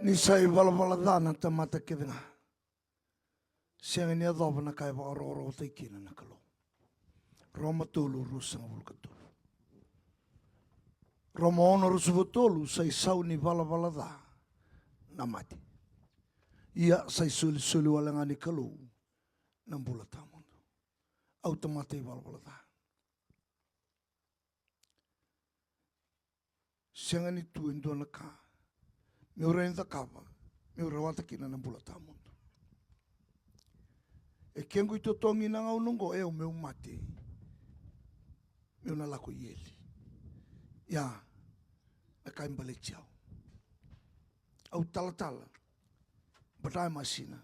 Ni sai valavalada tamata kidinga. Siang ni adoba na kai ro te kina na kalo. Roma tolu rusang vulkatulu. Roma ono rusuvotolu sai sau ni valavalada na mati. Ia sai suli walanga ni kalo na bula tamondo. Au tamata i valavalada. Siang ni tu endo na ka. Me ora in kapa, me ora wata kina na bula tamondo. E kengu ito tongi na ngau nungo e o meu mate. Me una lako yeli. Ya, na kai mbale tiao. Au talatala, but I masina,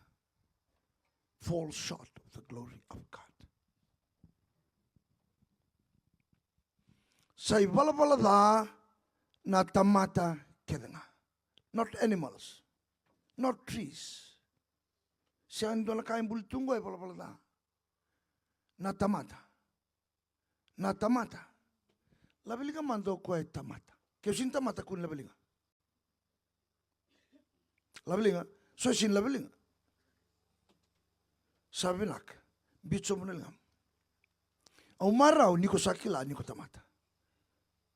fall short of the glory of God. Sai vala da na tamata kedenga. Not animals, not trees. Siya ando na kain bultungo ay pala da. Na tamata. Labili ka mando ko ay tamata. Kaya sin tamata kun labili nga. Labili nga. So sin labili nga. Sabi nak, bitso mo nilang. Ang maraw, ni ko sakila, ni ko tamata.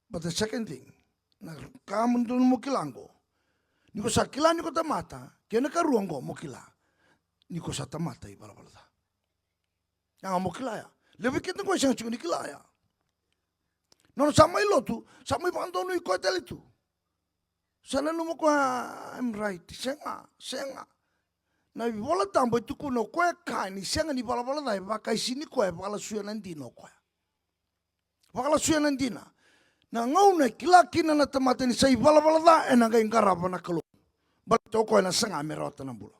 But the second thing, na kamundo mo kilango, ni ko sakila, ni ko tamata, kaya nakaruang ko mo kila. Ni ko sa tamata i balbalada. Yang mo kilaya. Lebi kita ko siyang ni kilaya. Non samay lotu, samay pandono ko dalitu. Sana no mo ko I'm right. Senga. Na bola tambo tu kuno ko ka ni senga ni balbalada ba kai sini ko bala suya nandino ko. Bala suya nandina. Na ngau na kilakina na tamata ni sai balbalada enanga ingarapa na kalo. Bato ko na senga merota na bulo.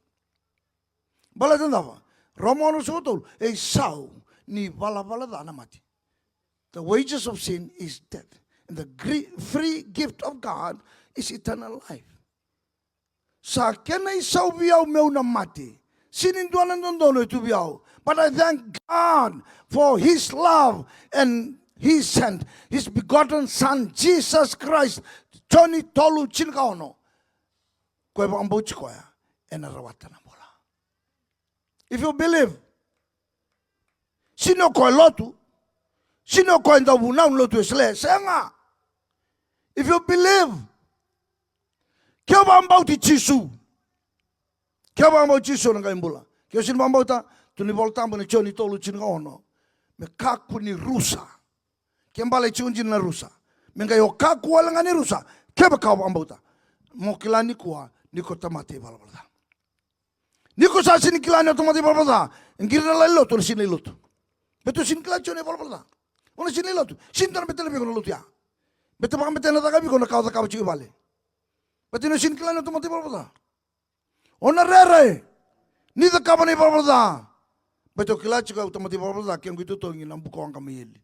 Bala tandava, Romano sotol, e sau ni bala da mati. The wages of sin is death, and the free gift of God is eternal life. Sa kenai sau biau meu na mati, sinin duanan dondono tu biau. But I thank God for His love, and He sent His begotten Son Jesus Christ. Johnny tolu chinkaono, koe bambo chikoya, enarawatana. If you believe, sino ko lotu, sino ko ndabu na lotu isle senga. If you believe, kyo ba mbauti Jisu, kyo ba mbauti Jisu nga imbula, kyo sin mbauta tuni volta mbone choni tolu chinga ono, me kaku ni rusa, kyo mbale chunjin na rusa, me nga yo kaku wala nga ni rusa, kyo ba kau mbauta, mokila ni kuwa ni ko tamate balabala. Niko sa sinikila niyo tumati balbada. Ngiri na laloto na siniloto. Beto sinikila niyo balbada. Ona siniloto. Sinta na betele biko na luto ya. Beto baka betele na tagabi ko na kauta kawa chiyo bale. Beto na sinikila niyo tumati balbada. Ona rere. Nida kaba na balbada. Beto kila chiyo tumati balbada. Kaya ngito to ngin ang buko ang kamihili.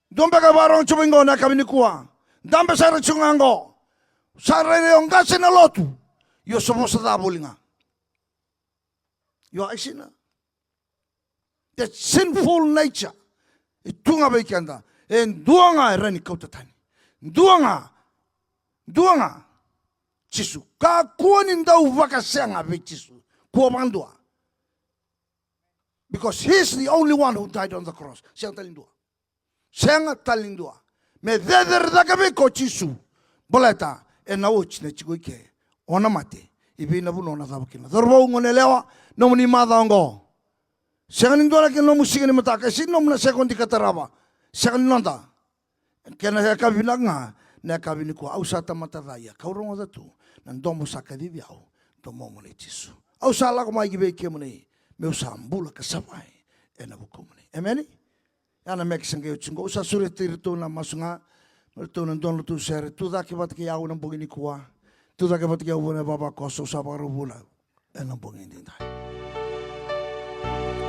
Dombe ka barong chubingo na kami ni kuwa. Dambe sa rechungango. Sa rere yung kasi na loto. Yo somos sa dabuli nga. You are sinner. That sinful nature. Itunga ba ikanda. En duanga rani kautatani. Duanga. Jisu. Ka kuanin daw vakasaurarataki be Jisu. Kuamandua. Because He's the only one who died on the cross. Siang talindua. Me deder dagabe ko Jisu. Boleta. En nauch na chiguike. Ona mate. Ibi na buno na tabakina. Dorbo ngonelewa. No ni madongo. Siang nindora ke no musika ni mataka. Si no na sekondi kataraba. Siang nonda. Kena ya kabinanga. Na kabini ko ausata matadaya. Kaurongo datu. Nandomo sakadibiao. Domo mo ni Jisu. Ausala ko mai gibe ke mo ni. Meu sambula kasabay. Ena buko mo ni. Amen. Yana mekisanga yutsingo. Usa suri tirito na masunga. Merto nandon tu sere. Tu daki bat ke yao nang bugini kuwa. Tu daki bat ke yao na baba koso sa parubula. Ena bugini dai.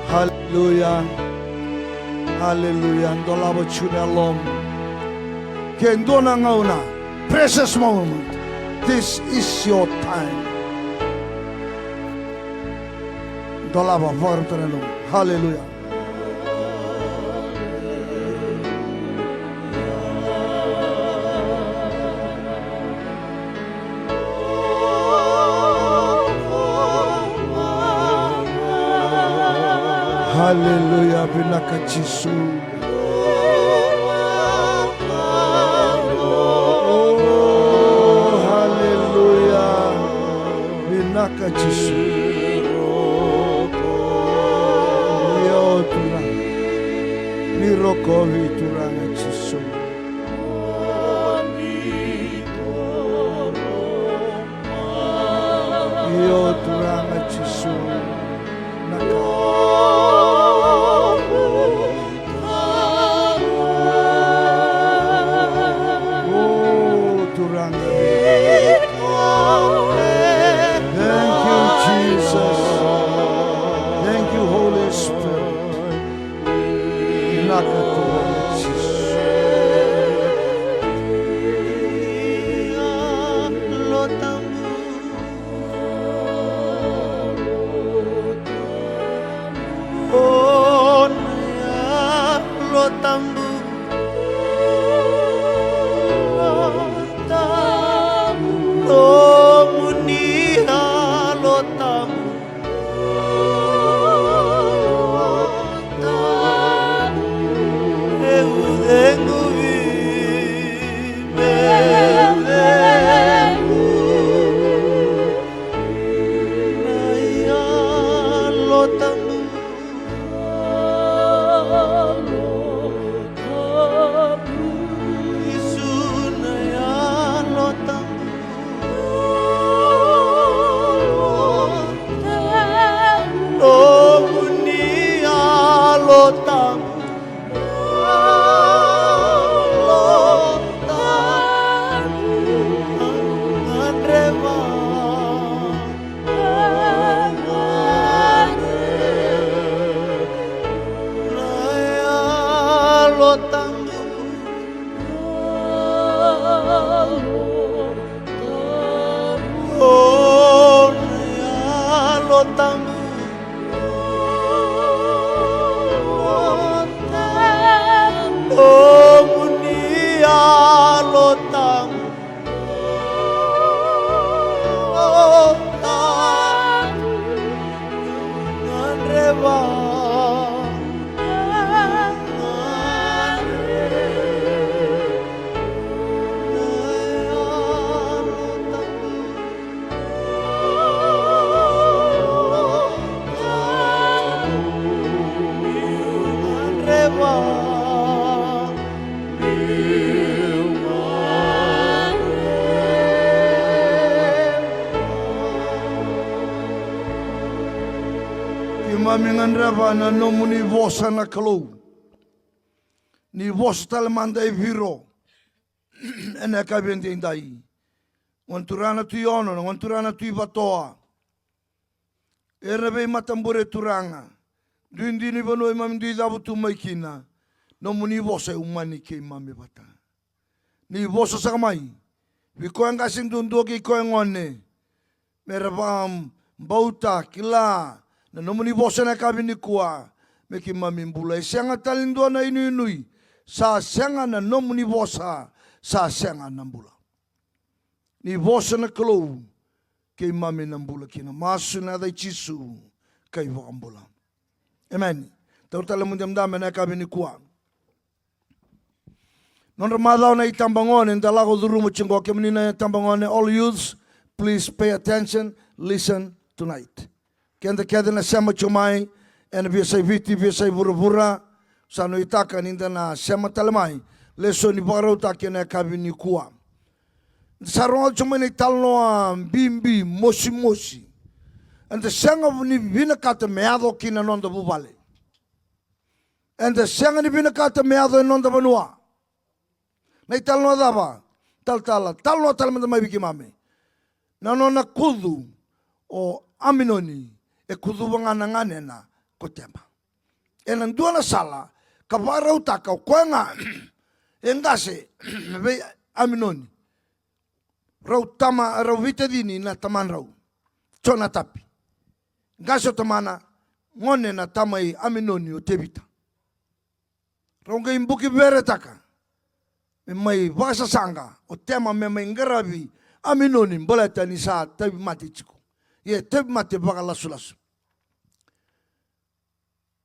Hallelujah. Hallelujah. Ndolabo chune alom. Kendona ngauna. Precious moment. This is your time. Ndolabo vormtanelo. Hallelujah. Haleluya, binaka Jisu. Oh, haleluya, binaka Jisu. Yo turang, ni rokohi turanga Jisu. Yo turanga Jisu. Thank you, Jesus. Thank you, Holy Spirit. Nakatuanga Jesus. Oh, lotambu. Mamingan rava na nomu ni vosa na kalau. Ni vosa talamanda e Viro. Ena kabente indai. Wanturana tu yono, wanturana tu ibatoa. Erebe matambure turanga. Duindini bano mamdi dabu tu maikina. Nomu ni vosa umani ke mami bata. Ni vosa sakamai. Vikoang kasing dundoki koang one. Merabam bauta kila. Na nomu ni vosa na kabini kuwa. Meki mami mbula. Sianga talindua na inui. Sa sianga na nomu ni vosa. Sa sianga na mbula. Ni vosa na kalau. Kei mami na mbula kina. Masu na dai Jisu. Kei wakambula. Amen. Tautala mundamdame na kabini kuwa. Non ramadao na itambangone. Ndalago durumu chingo kemenina itambangone. All youths, please pay attention. Listen tonight. Kenda keda na sema chumai. En biasai viti, biasai vura-vura. Sano itaka ninda na sema talamai. Leso ni barau taki na kabini kuwa. Sarong chumai ni talnoa bimbi, mosi. En de senga ni binakata meado kina nonda bubale. En de senga ni binakata meado nonda banua. Na talnoa daba. Talnoa talamanda mai biki mame. Na nona kudu o aminoni. E kudu wangana na kotema. E nandua na sala. Kabara utaka kuanga. E ngase. Mebe aminoni. Rau tama, rau vitedini na taman rau. Chona tapi. Ngase tamana. Ngone na tamai aminoni o tebita. Rau nga imbuki bere taka. Me mai vasa sanga. O tema me mai ngarabi. Aminoni mboleta ni saa tebi mati chiku. Ye tebi mati baka lasu.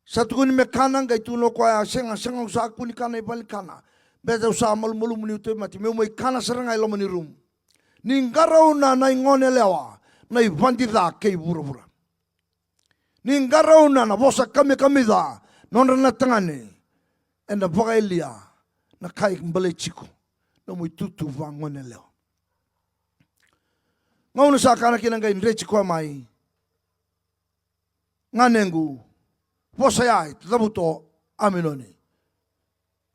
Satu kuni me kana ngai tu no kwa senga usa kuni kana ibali kana. Beza usa malu muni utu mati me mo kana seranga ilo mani rum. Ni ngarau na ngone lewa na ivandi da kei bura. Ni ngarau na bosa kami da nonra na tangane. Enda boga elia na kai mbale chiku. Na mo tutu va ngone lewa. Ngauna sa kana kina ngai nrechi kwa mai. Nganengu bosa yai tabuto aminoni.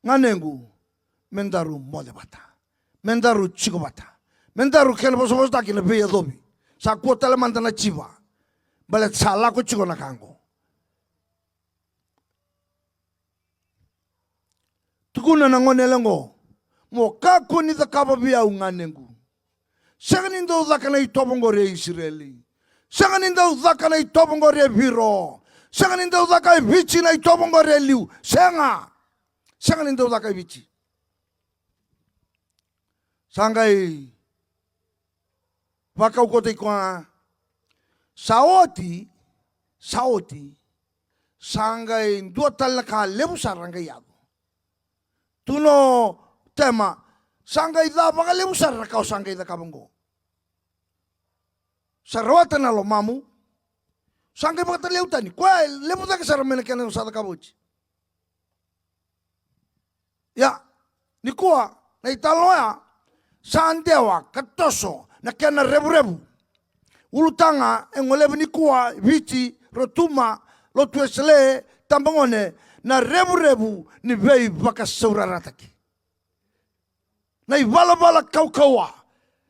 Nganengu mendaru mole bata. Mendaru chiku bata. Mendaru kena bosa taki na beya dobi. Sa kuota le mantana chiva. Balet sala ko chiku na kango. Tukuna na ngone lengo. Mo kakuni da kababia unganengu. Sanganindo zakana itobongore Israeli. Sanganindo zakana itobongore Viro. Sanganindo zakai bichi na itobongore liu. Sanganindo zakai bichi. Sangai wakau kote kwa saoti sangai dua talaka lebu saranga yado. Tuno tema sangai da baka lebu saraka o sangai da kabongo. Sarawata na lo mamu sangai baka leutani kwa lebu da saramena kena usada kabochi. Ya nikua na italoya sandewa katoso na kena revurevu. Ulutanga engolevu nikua viti rotuma lotuesele tambangone na revurevu ni veivakasaurarataki. Na ivala kaukawa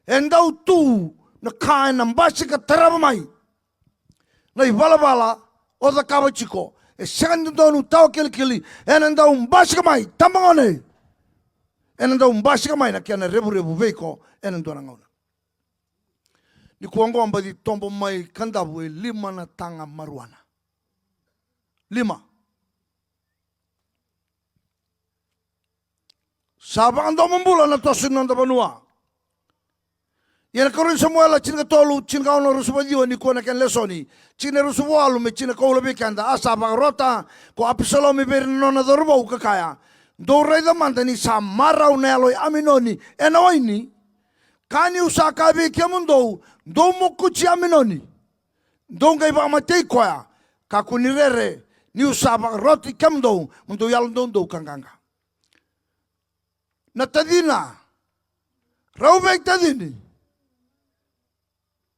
endau tu na kae na mbasi ka tarabamai. Na ivala oda kawachiko e sangandonu tau kili enandau mbasi kamai tambangone. Enandau mbasi kamai na kena revurevu veiko enandona ngauna. Ni kuango ambadi tombo mai kandabu e 5 na tanga maruana. 5. Sabang ando membula na tosin nanda banua. Yana karon Samuel cina tolu cina ono rusubadio ni kuana ken lesoni. Cina rusubalu me cina kaula bekanda asabang rota ko Absalom ber nona dorbo kakaya. Dorai da mantani samara uneloi aminoni enoini. Kani usaka be kemundo do mokuchi aminoni. Dongai ba matei koya kakunirere ni usaba roti kemundo mundo yalndo kanganga. Na tadina raubek tadini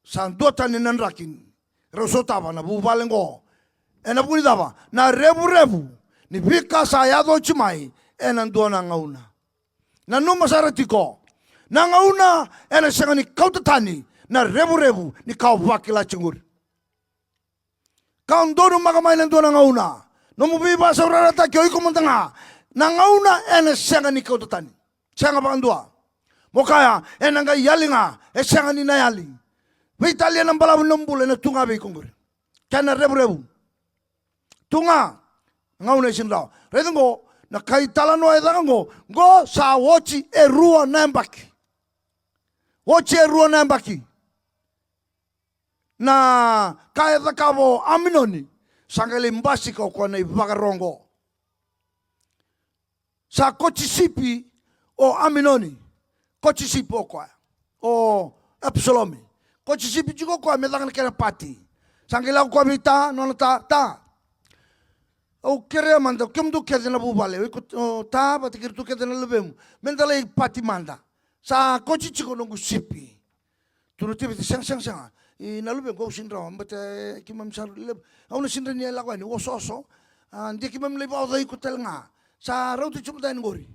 san dota ni nanrakin rosotava na buvalengo ena punidava na revu ni vika sayado chimai ena ndona ngauna na numa saratiko na ngauna ena sangani kautatani na revu ni kau vakila chingur kau ndono makamai na ndona ngauna no veivakasaurarataki oiko mantanga na ngauna ena sangani kautatani sanga bandua mokaya enanga yalinga esanga na yali vitalia na balabu nombule na tunga be kongur kana revu tunga ngauna sinda redongo na kaitala no edango go sa wochi erua nambaki na kaya takavo aminoni sangale mbasi ko kona ivakarongo sa kochisipi o aminoni kochisipi o kwa o Absalomi kochisipi jugo kwa medang kena pati sangela kwa mita nona ta o kere manda kemdu kedena bubale o ta batikir tu kedena lebem mendale pati manda sa kochichiko nongu sipi tunu tibi sang i nalubem go sindra ambate kimam sar leb auna sindra ni la kwani ososo andi kimam le ba dai kutelnga sa rauti chumda ngori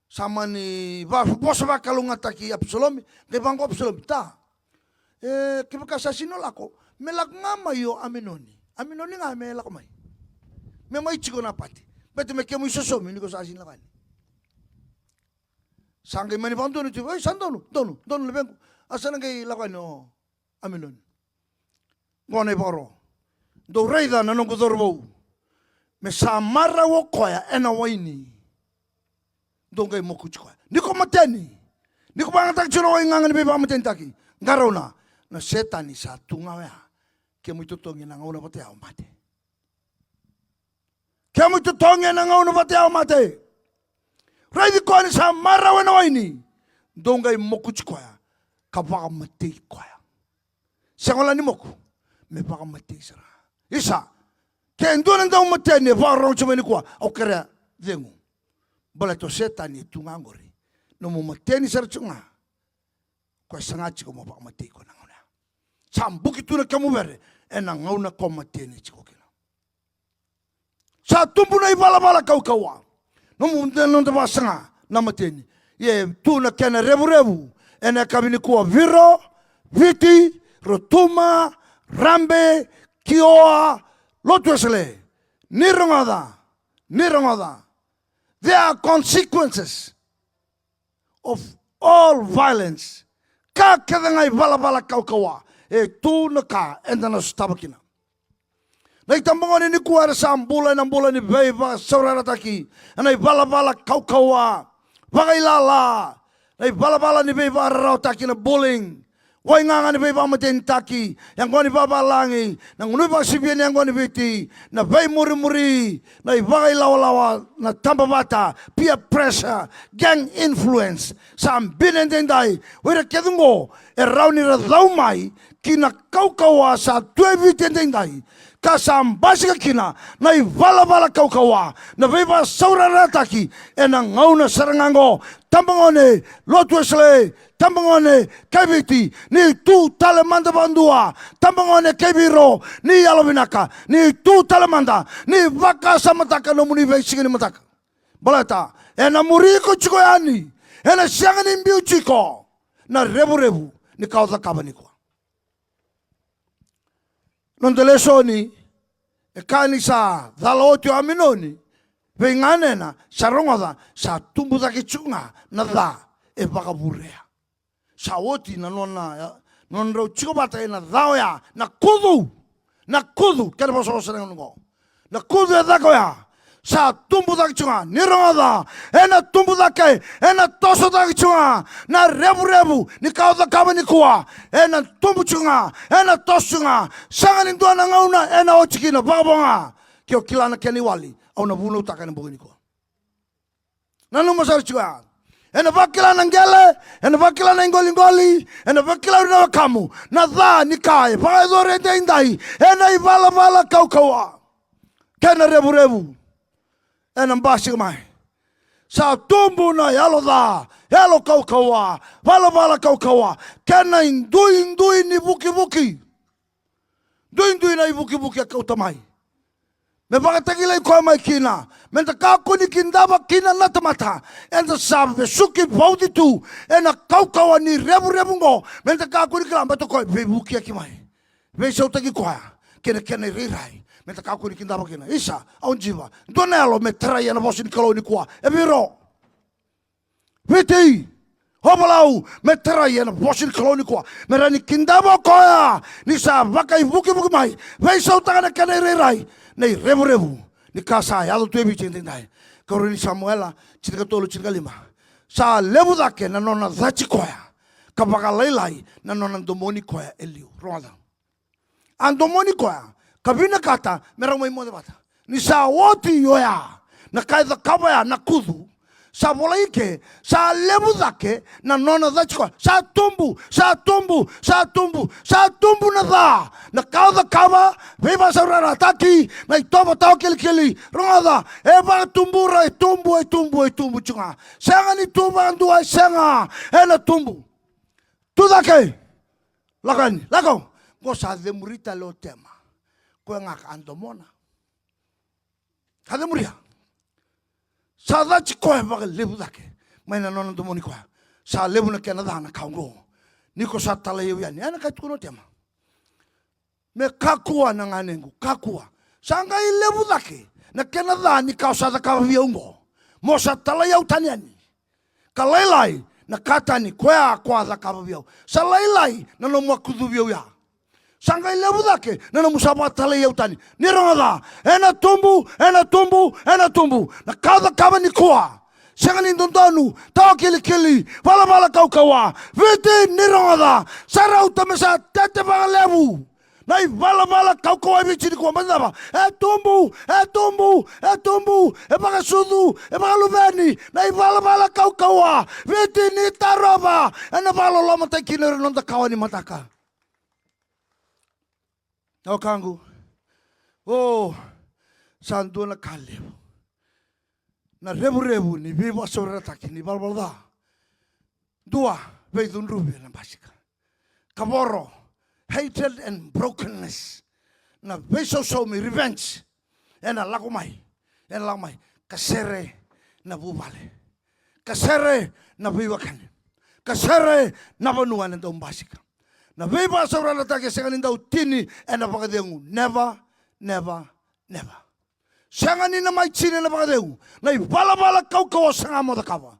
samani va bosa va kalunga taki Absalom ke bango Absalom ta ke bakasasino lako melak ngama yo aminoni nga melak mai me mai chiko na pati bete me kemu sosomi ni ko sasin la kwani sangai mani bantu ni tu sandono dono lebeng asana ngai la kwani aminoni ngone boro do reida na nongo dorbo me samara wo koya ena waini dongai mokuchko niko mateni niko bangata chuno inganga ni ba mateni taki ngarona na setani sa tunga ya ke muito tongi na ngona bote au mate Kia mo tutonge na ngau na vate au mate. Raidi koa ni sa marawe na waini. Dongai moku chikoya. Ka waka mate koya. Sengola ni moku. Me waka mate sara. Isa. Ke ndona ndau mate ni waka rong chumeni koa. Au kere dengu. Bala to setani tungangori. No mo mate ni sara chunga. Koe sangachi ko mo waka mate ko na ngau na. Sambuki tuna kamu bere. Ena ngau na ko mate ni chiko kina. Sa tumpu na ibala-bala kau-kaua. Nomu nonte wasanga na mateni. Ye tuna kena revurevu. Ena kabini kuwa Viro, Viti, Rotuma, Rambe, Kioa, Lotwesele. Nirongada. There are consequences of all violence. Ka kedangai bala-bala kau-kaua. E tuna ka endana stabakina. Nai tambangone ni kuara sambula na mbula ni veivakasaurarataki. Nai bala-bala kau-kaua. Wakailala. Nai bala-bala ni veivakasaurarataki na bullying. Wai nganga ni veivamatentaki. Yang kau ni babalangi. Nang unui pakasibian yang kau ni viti. Na vei muri-muri. Nai wakailawa-lawa na tambavata. Peer pressure. Gang influence. Sambinen tendai. Wira kedungo. E rauni radhaumai. Kina kau-kaua sa tue viti tendai. Kasambasi ka kina na ivala-vala kau-kaua na veivakasaurarataki e na ngauna sarangango tambangone lotwesle tambangone kaibiti ni tu talemanda bandua tambangone kaibiro ni alavinaka ni tu talemanda ni vakasa mataka no muni veisingini mataka balata e na muriko chiko yani e na siangani mbiu chiko na revu ni kauza kabaniko. Nondelesoni e kani sa dhalotio aminoni veinganena sa rongoda sa tumbuda kichunga na dha e vakavurea sa oti na non rau chikobata e na dhaoya na kudu kere poso serengo na kudu e dhakoya sa tumbuda kichunga ni rongoda e na tumbuda ke e na toso da kichunga na revu ni kauda kabani kuwa e na tumbu chunga e na toso chunga sangani ndua na ngauna e na ochikina bakabonga kio kilana keni wali au na vunu utaka ni bugini kuwa na numasari chunga e na vakilana ngele e na vakilana ingoli e na vakilana na wakamu na dha ni kae pakadore ndai e na ivala kau-kaua kena revu ena mbasi mai sa tumbu na yalo kau-kaua vala kau-kaua kena indui ni buki na ibuki ya kautamai me pakatagila ikoa mai kina menta kakuni kindaba kina natamata enta sabe suki vaudi tu ena kau-kaua ni revu ngo menta kakuni kila mbato koi buki ya kimai veishautagi koa kena rirai meta kakuni kindaba kina isa aunjiva donelo metraia na vosin kaloni kwa e Viro Viti hobalau metraia na vosin kaloni kwa merani kindaba koya ni sa vakai buki mai veisau takana kene rirai nei revu ni kasa ya tu ebi tendai koroni Samuela chitka tolu chitka lima sa levu dake na nona dhachi koya kapaka lailai na nona domoni koya eliu roda andomoni koya kabina kata merang mai mode bata ni sa woti yoya na kaida kabaya na kudu sa bolaike sa levu dake na nona dhachiko sa tumbu na dha na kaida kaba veivakasaurarataki na itoba tau kili ronga e ba tumbura e tumbu chunga sanga ni tuba andua sanga e na tumbu tu dake lakau ko sa demurita lo tema koe ngaka andomona. Kade muria. Sa dachi koe waka levu dake. Maina nona domoni koe. Sa levu na kena dana kaungo. Niko sa tala yeu yani. Ana kai tukuno tema. Me kakua na nganengu. Kakua. Sa ngai levu dake. Na kena dana ni kau sa daka via ungo. Mo sa tala yeu taniani. Ka lailai na katani koe a koa daka via. Sa lailai na no mua kudu via ya. Sangai levu dake nana musaba tale yautani ni ronga ena tumbu na kada kaba ni kuwa sangani ndondonu tau kili vala kau-kaua viti ni ronga sarau tamesa tete levu Nai vala kau ai bici di kuama dava. Tumbu, pakasudu, pakaluveni. Nai vala kau a. Viti ni tarova. Ena vala loma tai kinere nonta kawa ni mataka. Au kangu. Sandu na kalevu. Na revurevu ni veivakasaurarataki ni balbalda. Dua veidunruvi na basika. Kavoro. Hatred and brokenness. Na veiso mi revenge. Ena lakumai. Kasere na vuvale. Kasere na veivakani. Kasere na vanua na umbasika. Na veivakasaurarataki sengani ndau tini ena pakadengu. Never. Sengani na mai chine na pakadengu. Na vala kau sanga mo da kawa.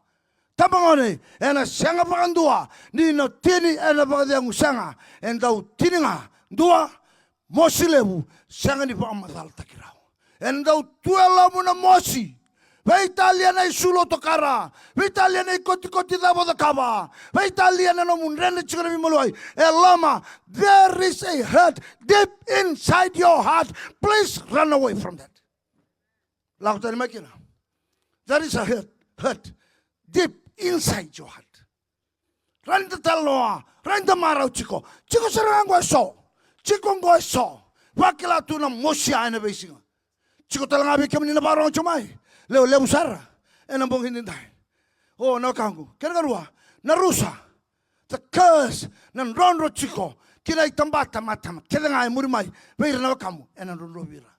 Tabangone, ena sanga pakandua, ni no tini ena pakadengu sanga, endau tini nga, dua, mosilevu, sanga ni pakamadal takirao. Endau tuela muna mosi, veitalia na isulo tokara, veitalia na koti dabo da kaba, veitalia na no munrene chikana mimoluai, elama, there is a hurt deep inside your heart, please run away from that. Lautani makina, there is a hurt deep inside your heart. Randa taloa, randa marau chiko serango so, chiko ngo so, wakila tu na mosia ena besinga. Chiko talanga bi kemni na barong chumai, leo busara, ena bong hindai. Oh no kangu, kengarua, na rusa, the curse, na ronro chiko, kila itambata matama, kedengai murimai, veira na kamu, ena ronrovira,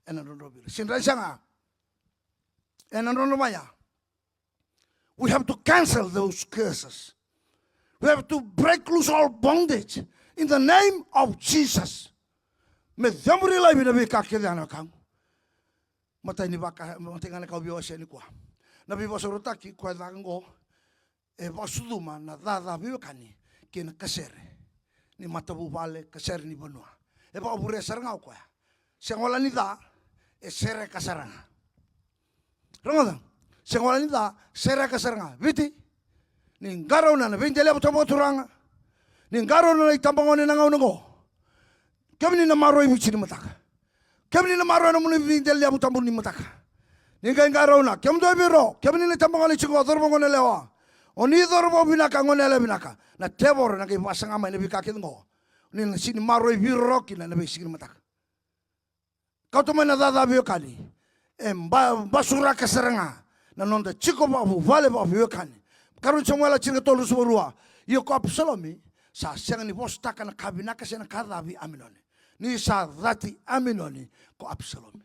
ena ronrovira. Sindra sanga, ena ronrovaya. We have to cancel those curses. We have to break loose all bondage in the name of Jesus. Me dhamuri lai bina bika kede anakang. Matai ni baka matingana kau biwa se ni kwa. Na veivakasaurarataki kwa dango vasuduma na dada vivakani kina kasere. Ni matabu vale kasere ni banua. Ba bure saranga kwa. Sengola ni da sere kasaranga. Rangadang. Sengola ni da sere kasaranga. Viti. Ninggaro na vindele botomo turanga. Ninggaro na itambangone na ngaungo. Kami ni na maroi bici ni mataka. Kami ni na maroi na muni vindele botomo ni mataka. Ninggaro na kami do biro. Kami ni tambangone chiko dormongone lewa. Oni dormo binaka ngone le binaka. Na tebor na ke pasanga mai ne bikake ngo. Ni na sini maroi biro kina na bisi ni mataka. Kau to mana dada bio kali. Basura kasaranga. Na nonda chiko babu vale babu bio kani. Karun Samuel cinga tolu suarua. Iyo ko Absalomi sa siang ni postaka na kabinaka siya na kadabi aminoni. Ni sa dati aminoni ko Absalomi.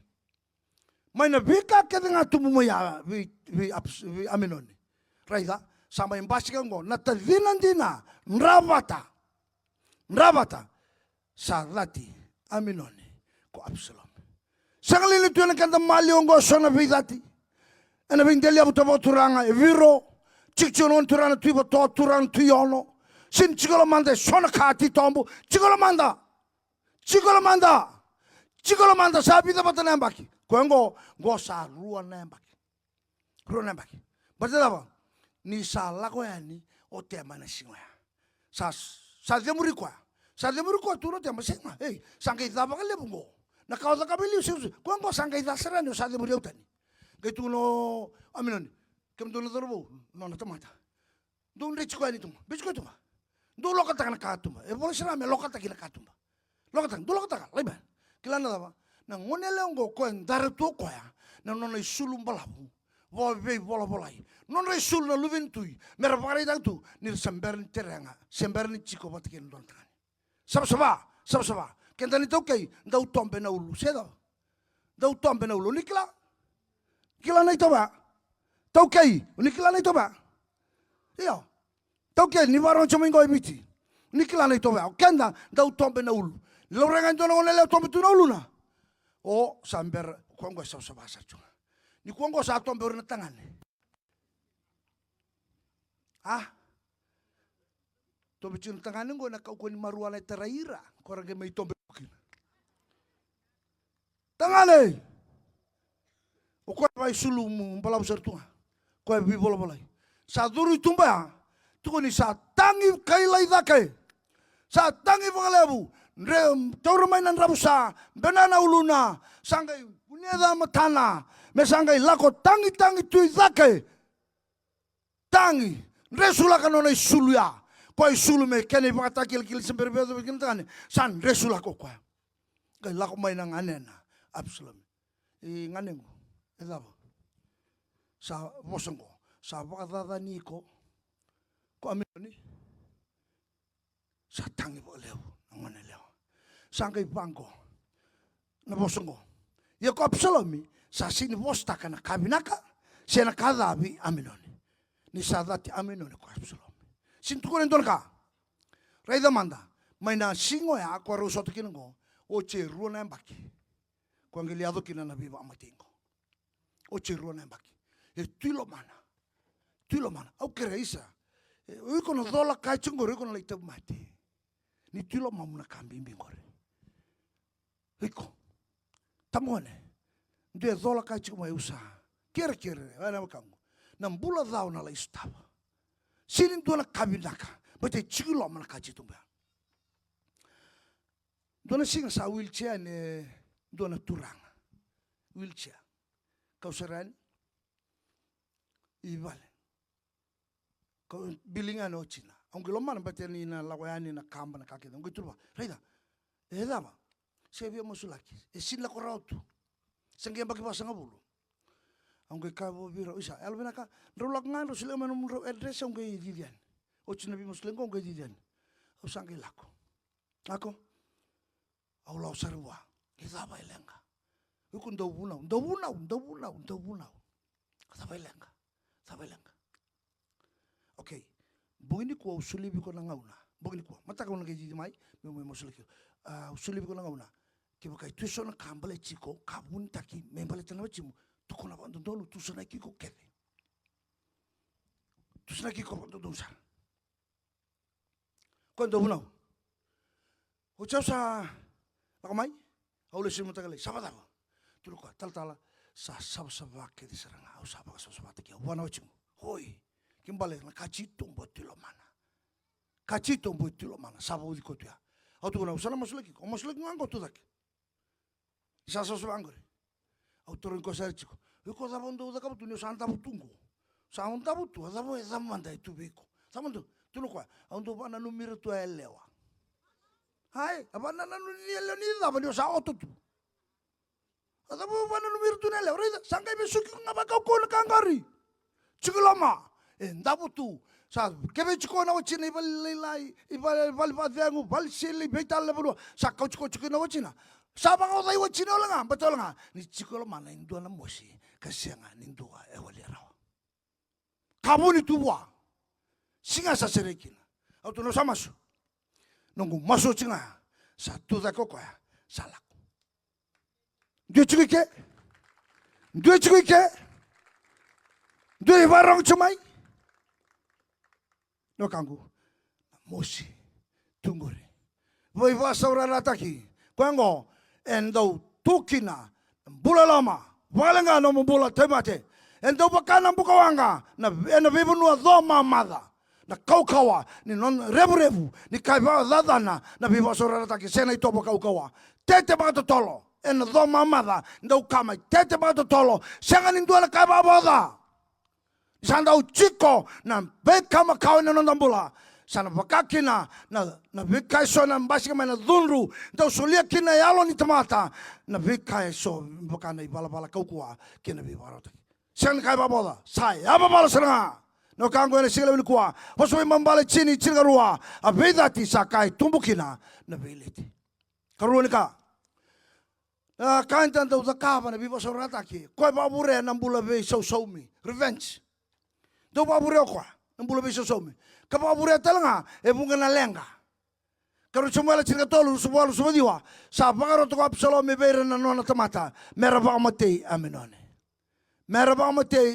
May nabika ka nga tumumaya vi aminoni. Raida sama imbasi ko natadinan dina nravata sa dati aminoni ko Absalomi. Sang lilito na kanta maliongo so na vidati. Ana vindelia butabo turanga Viro Chichonon turana tuibo to turan tuyono. Sin chikola manda sona kati tombo. Chikola manda sabi da bata nembaki. Kwengo go sa ruwa nembaki. Bata ni sa lako yani o tema na singoya. Sa demuri kwa turo tema singa. Hey, sangkai da baka lebungo. Na kauda kabili siu. Kwengo sangkai da serano sa demuri utani. Gitu no aminoni. Kem do dorbo no na tomata do ndech ko ani tuma bichko tuma do lokata kana katuma e bol sira me lokata kila katuma lokata leba kila na ba na ngone lengo ko ndar to ko ya na no na sulum balabu vo ve bolai non re sul na luventui mer pare dang tu ni sember teranga sember ni chiko batken don tani sab kendani to kai ndau tombe na ulu seda ndau tombe na ulu nikla kila na itoba tau kei, unikila na ito ba? Iyo. Tau kei, ni warong chumingo ibiti. Unikila na ito ba? Kenda, dau tombe na ulu. Lorengan to na ngone leo tombe tu na ulu na. O, samber, kuanggo sa basa chunga. Ni kuanggo sa tombe uri na tangan. Tombe chunga tangan ngo na kau ni marua na teraira. Korang ke may tombe bukin. Tangan o ko vai sulumu balam sertunga. Ko bi bolai. Sa duru tumba. Tu ni sa tangi kai lai dake. Sa tangi bangalebu. taurumainan rabusa, benana uluna, sangai uniada matana, me sangai lako tangi tuizake, tangi, resula kanona isuluya, ko isulu me kene pakata kil semperbedo begintane, san resula ko kwa. Kai lako mainang anena, Absalom. Nganengo, edabo. Sa bosongo, sa pakata niko, ko amini, sa tangi bo lewo, ngone lewo. Sangai bangko, na bosongo. Ya ko Absalomi, sa sini bosta kana kabinaka, siya nakadabi aminoni. Ni sadati aminoni ko Absalomi. Sintukunin doon ka. Raida manda, may na singo ya ako arusoto kinango, oche ruo na mbaki. Ko angiliado kina na biba amatingo. Oche ruo na mbaki. Tuilo mana. Au kere isa. Uiko na dola kai chungo, uiko na leitabu mati. Ni tuilo mamuna kambimbi ngore. Uiko. Tamuane. Ndio dola kai chungo usa. Kere, ana makango. Na mbula dhao na la istaba. Sini ndio na kabinaka. Bate chigulo mana kachi tumba. Ndio na singa sa wheelchair ne ndio na turanga. Wheelchair. Kausaran. Ibale. Kau bilinga no China. Aunque lo mana bate ni na lawayani na kamba na kakeda. Aunque turba. Raida. Edaba. Sebia mosulaki. Sin la korautu. Sangge bagi pasang bulu. Aunque kabo Viro isa. Alvena ka rolak ngano sila manum ro address aunque didian. O China bi muslim ko aunque didian. O sangge lako. Ako. Au lau sarwa. Edaba elenga. Ukun do bunau. Sabelenga. Okay. Bugini ko usulibi ko na ngauna. Bugini ko. Mata ko nagiji mai, mo mosuliki. Usulibi ko na ngauna. Kiba kai tuso na kambale chiko, kabun taki, membale tana chimu. Tuko na bando dolu tuso na kiko kete. Tuso na kiko bando dosa. Quando bunau. O chau sa lakamai. Au le simu takale. Sabadaba. Tuko talatala sa sabake di saranga. Au sabake ki wana chimu. Hoi. Kimbale na kachito mbotilo mana. Sabu di kotua. Au tu na usana masuleki. O masuleki ngango tu dak. Isa so angore. Au torin ko sarchiko. Yuko da bondo da kabutu ni santa butungo. Sa unta butu da bo zamanda tu biko. Samandu tu no kwa. Au ndo bana numero tu elewa. Hai, abana na ni ele ni da bani sa otutu. Ada bo bana numero tu elewa. Rida sangai besuki ngabaka ko na kangari. Chigulama. Ndabutu sa kebe chiko na wachina ibal badyangu bal sili betal lebu sa kau chiko na wachina sa bangau dai wachina olanga betul nga ni chiko lo mana indu na mosi kasianga nindu ewali rawa kabuni tuwa singa sa serekina auto no samasu nungu maso chinga sa tuda koko ya salaku dua chiko ike dua barang chumai no kangu mosi tungore veivakasaurarataki kwango endo tukina bula lama walenga no mbula temate endo bakana mbukawanga na bibunua dhoma madha na kaukawa ni non revurevu ni kaiba dadana na veivakasaurarataki sena itobo kaukawa tete bakatolo en dhoma madha ndo kama tete bakatolo senga nindua kaiba boda Sanda uchiko na beka makao na nondambula. Sana bakakina na beka iso na mbasika na dhunru. Nda usulia kina yalo ni tamata. Na beka iso bakana ibala kaukua kina bibarotaki. Sana kai baboda. Sai ababala sana. No kango ene sigala bilikuwa. Hoso mambale chini chirgarua. Abedati sakai tumbukina na beleti. Karunika. Kaintan da uzakaba na veivakasaurarataki. Koi babure na mbula be so me. Revenge. Do babure kwa mbula biso some ka babure talanga e bunga na lenga karo chumala chirga tolu subwalu subadiwa sa bagaro to Absalom me bere na nona tamata meraba matei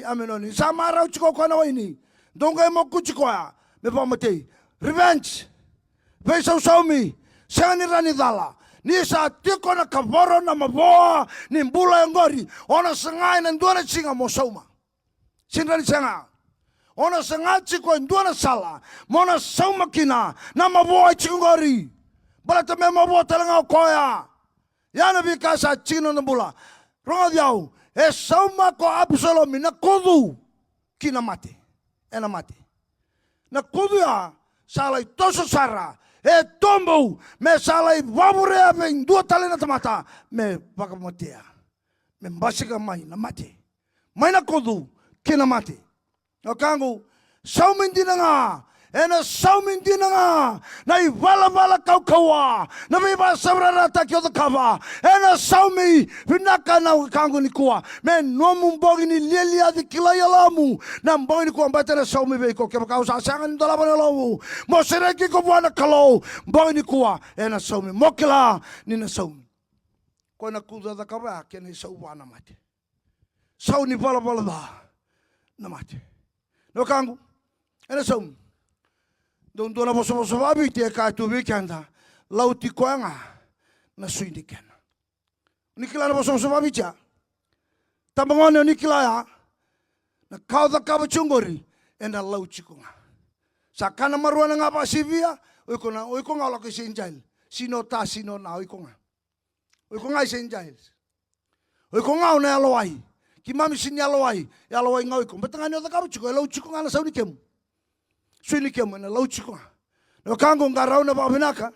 aminoni sa mara uchiko kwa na waini donga mo kuchiko me ba matei revenge biso some sani rani dala ni sa tiko na kaboro na maboa ni mbula ngori ona sangai na ndona chinga mo soma sinrani sanga ona sengachi ko ndona sala mona saumakina na mavoa chingori Balata me mabota lang ako koya. Yana bikasa chino na bula. Ronga diao. E sauma ko Absalomi na kudu kinamati. Enamati. Na kudu ya salai toso sara. E tombo me salai waburea veng dua tali na tamata me bakamotea. Me mbasika mai na mati. Mai na kudu kinamati. Okangu saumindi na nga. Ena saumindi na nga. Na ivala kau kawa. Na veivakasaurarataki o kava. Ena saumi vinaka na kangu ni kuwa. Me nomu mbongi ni lilia di kilaya lamu. Na mbongi ni kuwa mbate na saumi veiko. Kema kau sasangan ni dolaba na lamu. Mo sereki ko buwana kalau. Mbongi ni kuwa. Ena saumi. Mokila ni na saumi. Kwa na kuda da kava. Kena sauwa na mate. Sau ni vala da. Na mate. No kangu. Ena saumi. Don't do na boso babi te ka tu weekenda lauti koanga na suindi ken. Nikila na boso babi cha. Tambangone nikila ya na kauda kaba chungori enda lauti konga. Sakana maruana ngapa sivia oikona la ke senjail. Sino ta sino na oikonga. Oikonga senjail. Oikonga ona aloai. Kimami sinya aloai ngau ikon. Betanga no da kaba chuko lauti konga na sauni kem. Suini kemo na lauchiko. No kango ngarau na babinaka.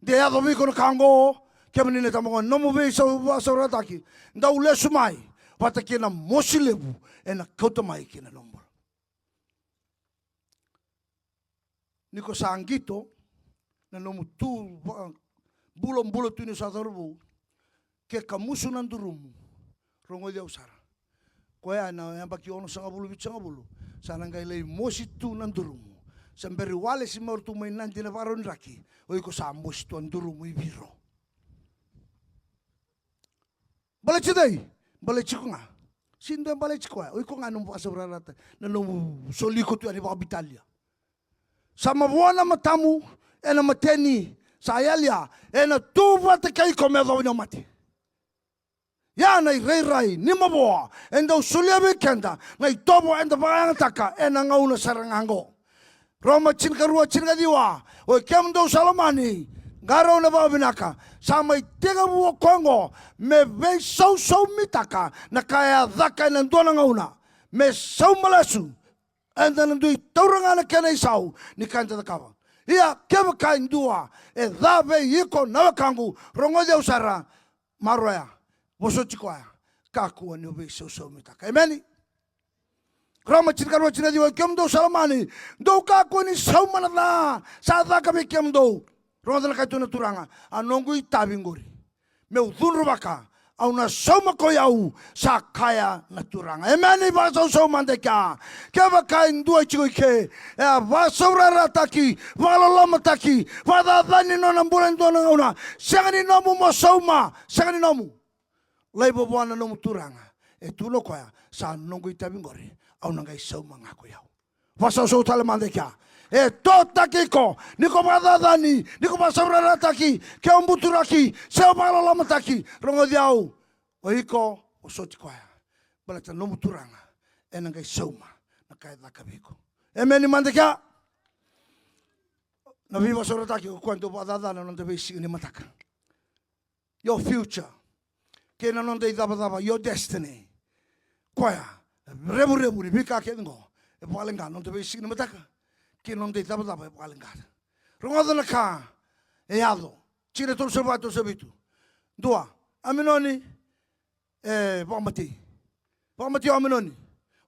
De ya dobi kono kango kemo ni tamongo no mo veivakasaurarataki. Nda ule sumai pata kena mosilebu ena kautamai kena nombor. Niko sangito na nomu tu bulo tu ni sadarubu ke kamusu nandurumu rongo dia usara. Koya na yamba ki ono sangabulu bitsangabulu. Sanangai lei mosi tu nandurumu. Samberi wale si mortu mai nanti na varon raki. Oiko sa mosi tu nandurumu I Viro. Bale chidai, bale chikunga. Sindo bale chikoa. Oiko nga numbu asaurarata na numbu soliko tu ani bakabitalia. Sama buona matamu ena mateni sayalia ena tu vate kai komedo ina mati. Yana rai ni maboa enda usulia weekenda ngai tobo enda bayang taka ena ngauna sarangango Roma chinkarua diwa o kemdo salamani garo na babinaka samai tega buo kongo me ve so mitaka na kaya dhaka na ndona ngauna me so malasu enda ndui tauranga kena isau ni kanta dakawa ia kema kai ndua e dhave yiko na kangu rongo de usara maroya boso chikoya kaku ani obe so mitaka amen. Roma chirkarwa diwa kemdo salamani do kaku ni saumana na sa dhaka be kemdo rongo kai tuna turanga anongu itabingori me udhunru baka au na sauma koyau sa kaya na turanga amen. Ba so mandeka keba kai ndua chikoike e vasaurarataki valalamataki vadadani no nambulan dona ngauna sangani nomu mo sauma sangani nomu Laibo buana no muturanga. E tulo koya sa nongo itabingori au nangai sauma ngako yau. Vasa so talemandeka. E tota kiko niko badadani niko vasaurarataki ke ombuturaki se obalalamataki rongo diau oiko osoti koya. Balata no muturanga e nangai sauma nakai dakabiko. Amen mandeka. Na veivakasaurarataki quando badadana non deve essere mataka. Your future. Kena non dei daba your destiny. Koya revurevu ni bika kengo e palenga non deve sing mataka. Ke non dei daba e palenga. Rongo na ka e ado. Chile tol sabato sabitu. Dua aminoni e Pamati aminoni.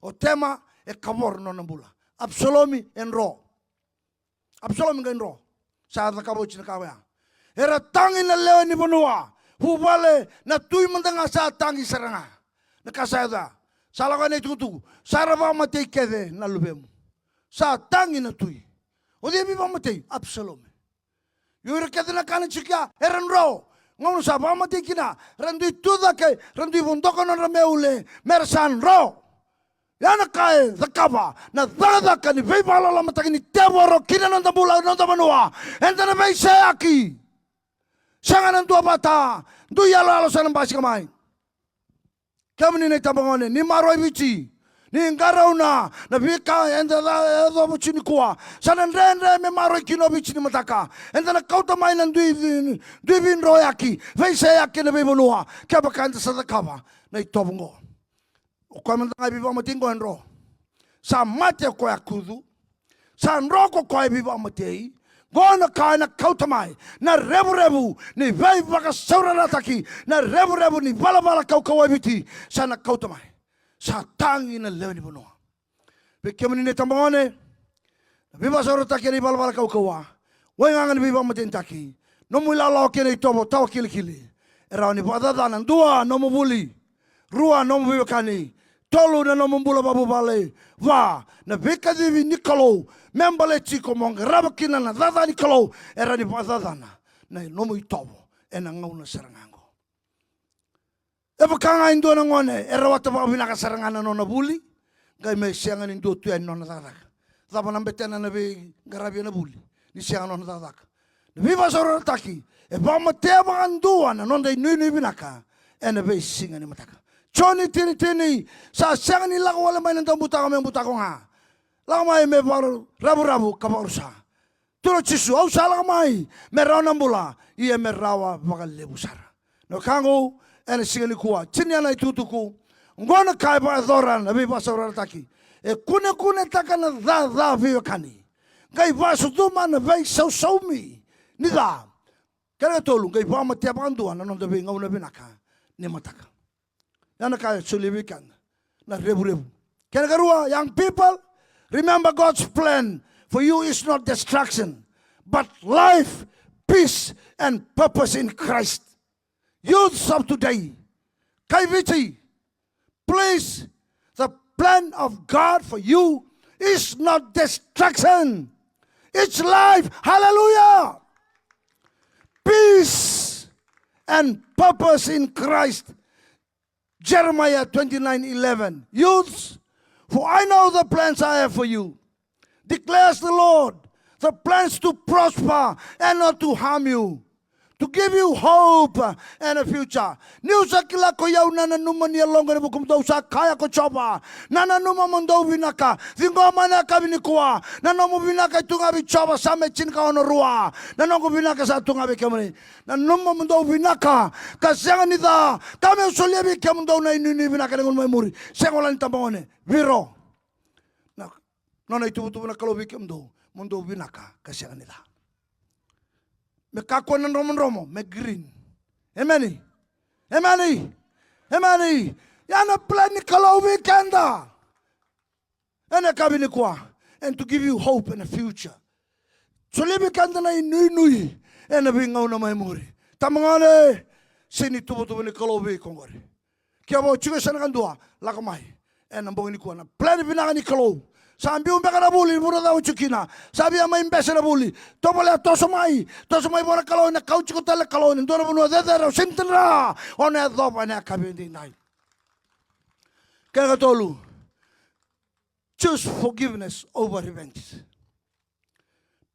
O tema e kavor non ambula. Absalomi en ro. Absalomi en ro. Sa da kavo china kawea. Era tangi na leo ni bonua. Hubale na tui mandanga sa tangi saranga. Na kasada. Salagane tutu. Sarava matei kede na lubemu. Sa tangi na tui. O de viva matei Absalome. Yura kede na kana chika eran ro. Ngono sa va matei kina randui tuda ke randui bundoko na rameule mersan ro. Yana kai zakava na dada kani veibala la matagini tevoro kina nanda bula nanda manua. Enta na vei seaki. Sanganan tua bata, du yalo alo sanang basi kamay. Kami ni tabangone ni maroi bici, Ni ngarau na vika enda edo buchini kuwa. Sana nre me maro ikino bichini mataka. Enda na kauta mai na dui bin royaki. Veise yaki na bibunua. Kia bakanda sa takaba. Na itobungo. Kwa mendanga biba matingo enro. Sa mate ko yakudu. Sa nroko ko biba matei. Gona kai na kauta mai. Na revurevu ni veivakasaurarataki. Na revurevu ni balabala kaukawai biti. Sa na kauta mai. Sa tangi na lewe ni bonoa. Pekemani ne tambone. Viva saurataki ni balabala kaukawa. Waingangan viva matintaki. Nomu ilalo kene itobo tawa kili. Era ni padadana dua nomu buli. Rua nomu vivakani. Tolu na nomu bula babu bale. Va na vika divi nikalo. Membale chiko monga rabakina na dada nikalo. Era ni padadana. Na nomu itobo. Ena ngauna sarangango. Eva kanga indo na ngone era wata ba binaka sarangana nona buli gai me sianga indo tu en nona dadak daba nambetena na be garabia na buli ni sianga nona dadak viva saurataki e ba mate ba andua na nonda nui binaka ena be singa ni mataka choni tini sa sianga ni lago wala mai nanda butaka me butaka nga lago mai me rabu ka barusa turo chisu au sala mai me rauna mbula ia me rawa ba lebusara no kango ena sigani kuwa chini ana itutuku ngona kai ba doran abi basaurataki e kune taka na da vivakani ngai vaso duma na vai sau mi ni da kaya tolu ngai ba matia bandu na nonda be ngauna binaka ni mataka yana kai sulibikan na revurevu kaya garua young people remember God's plan for you is not destruction but life, peace and purpose in Christ. Youths of today, Kaiviti, please, the plan of God for you is not destruction. It's life. Hallelujah. Peace and purpose in Christ. Jeremiah 29:11. Youths, for I know the plans I have for you, declares the Lord, the plans to prosper and not to harm you, to give you hope and a future. Niu sa kila ko yau nana numa ni alonga ni bukum tau sa kaya ko choba. Nana numa mondou vinaka. Zingo mana ka vinikua. Nana mo vinaka tunga bi choba sa me chin ka ono rua. Nana ko vinaka sa tunga bi kemani. Nana numa mondou vinaka. Ka senga ni da. Kame usolia bi kemondou na inu ni vinaka ni ngulmai muri. Senga wala ni tambangone. Viro. Nana itu na kalau bi kemondou. Mondou vinaka. Ka senga ni da. Me kako na romo me green. Emani. Yana plan ni kalau weekenda. Ena kabini kwa. And to give you hope in the future. So libi kanda na inui. Ena bingau na maimuri. Tamangane. Sini tubo ni kalau weekongori. Kia bo chuka sana kandua. Lakamai. Ena mbongi ni kwa na plan ni binaka ni kalau. Sabi umbe kana buli mura da uchukina. Sabi ama imbese na buli. Topole tosomai bora kalau na kauchi ko tale kalau ni ndoro buno deda sintra. Ona dopa na kabindi nai. Kaya tolu. Choose forgiveness over revenge.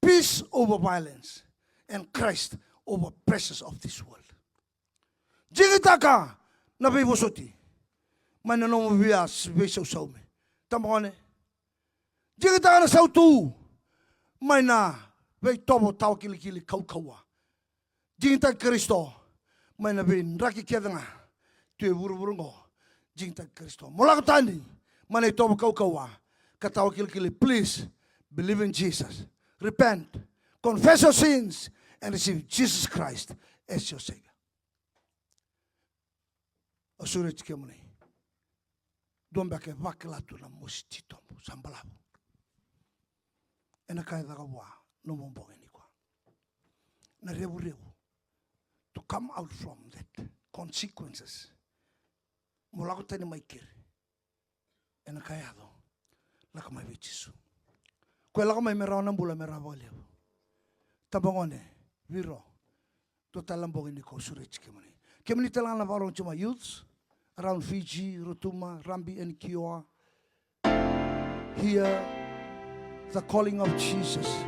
Peace over violence. And Christ over pressures of this world. Jigitaka na bibosoti. Manano mo biya beso saume. Tamone. Jika na sautu, may na may tobo tao kilikili kaukawa. Jika Kristo, may na bin raki keda nga tuwe buru-burungo. Jika Kristo, mula katani, may na tobo kaukawa. Katawa kilikili, please believe in Jesus, repent, confess your sins, and receive Jesus Christ as your Savior. Osurit kemuni, dombake vakilatu na musitito sambalabu. Ena kaya dagawa no mombong ni kwa. Na revu to come out from that consequences. Mula ko tani maikir. Ena kaya do laka mai vichisu. Ko laka mai meraw na bula meraw lew. Tabangone Viro to talambong ni ko surich kemani. Kemani talang na varong chuma youths around Fiji, Rotuma, Rambi and Kiowa. Here the calling of Jesus.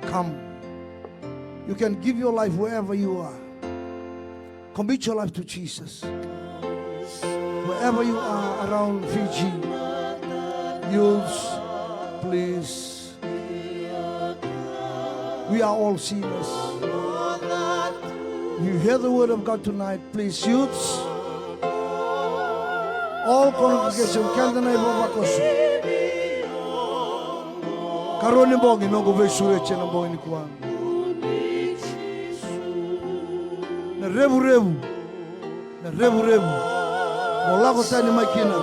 Come. You can give your life wherever you are. Commit your life to Jesus. Wherever you are around Fiji, Youths, please. We are all sinners. You hear the word of God tonight, please, youths. All congregation, kanda na veivakasaurarataki. Karoni bongi no go vesure chena bongi ni kuang. Na revurevu. Mola ko tani makina.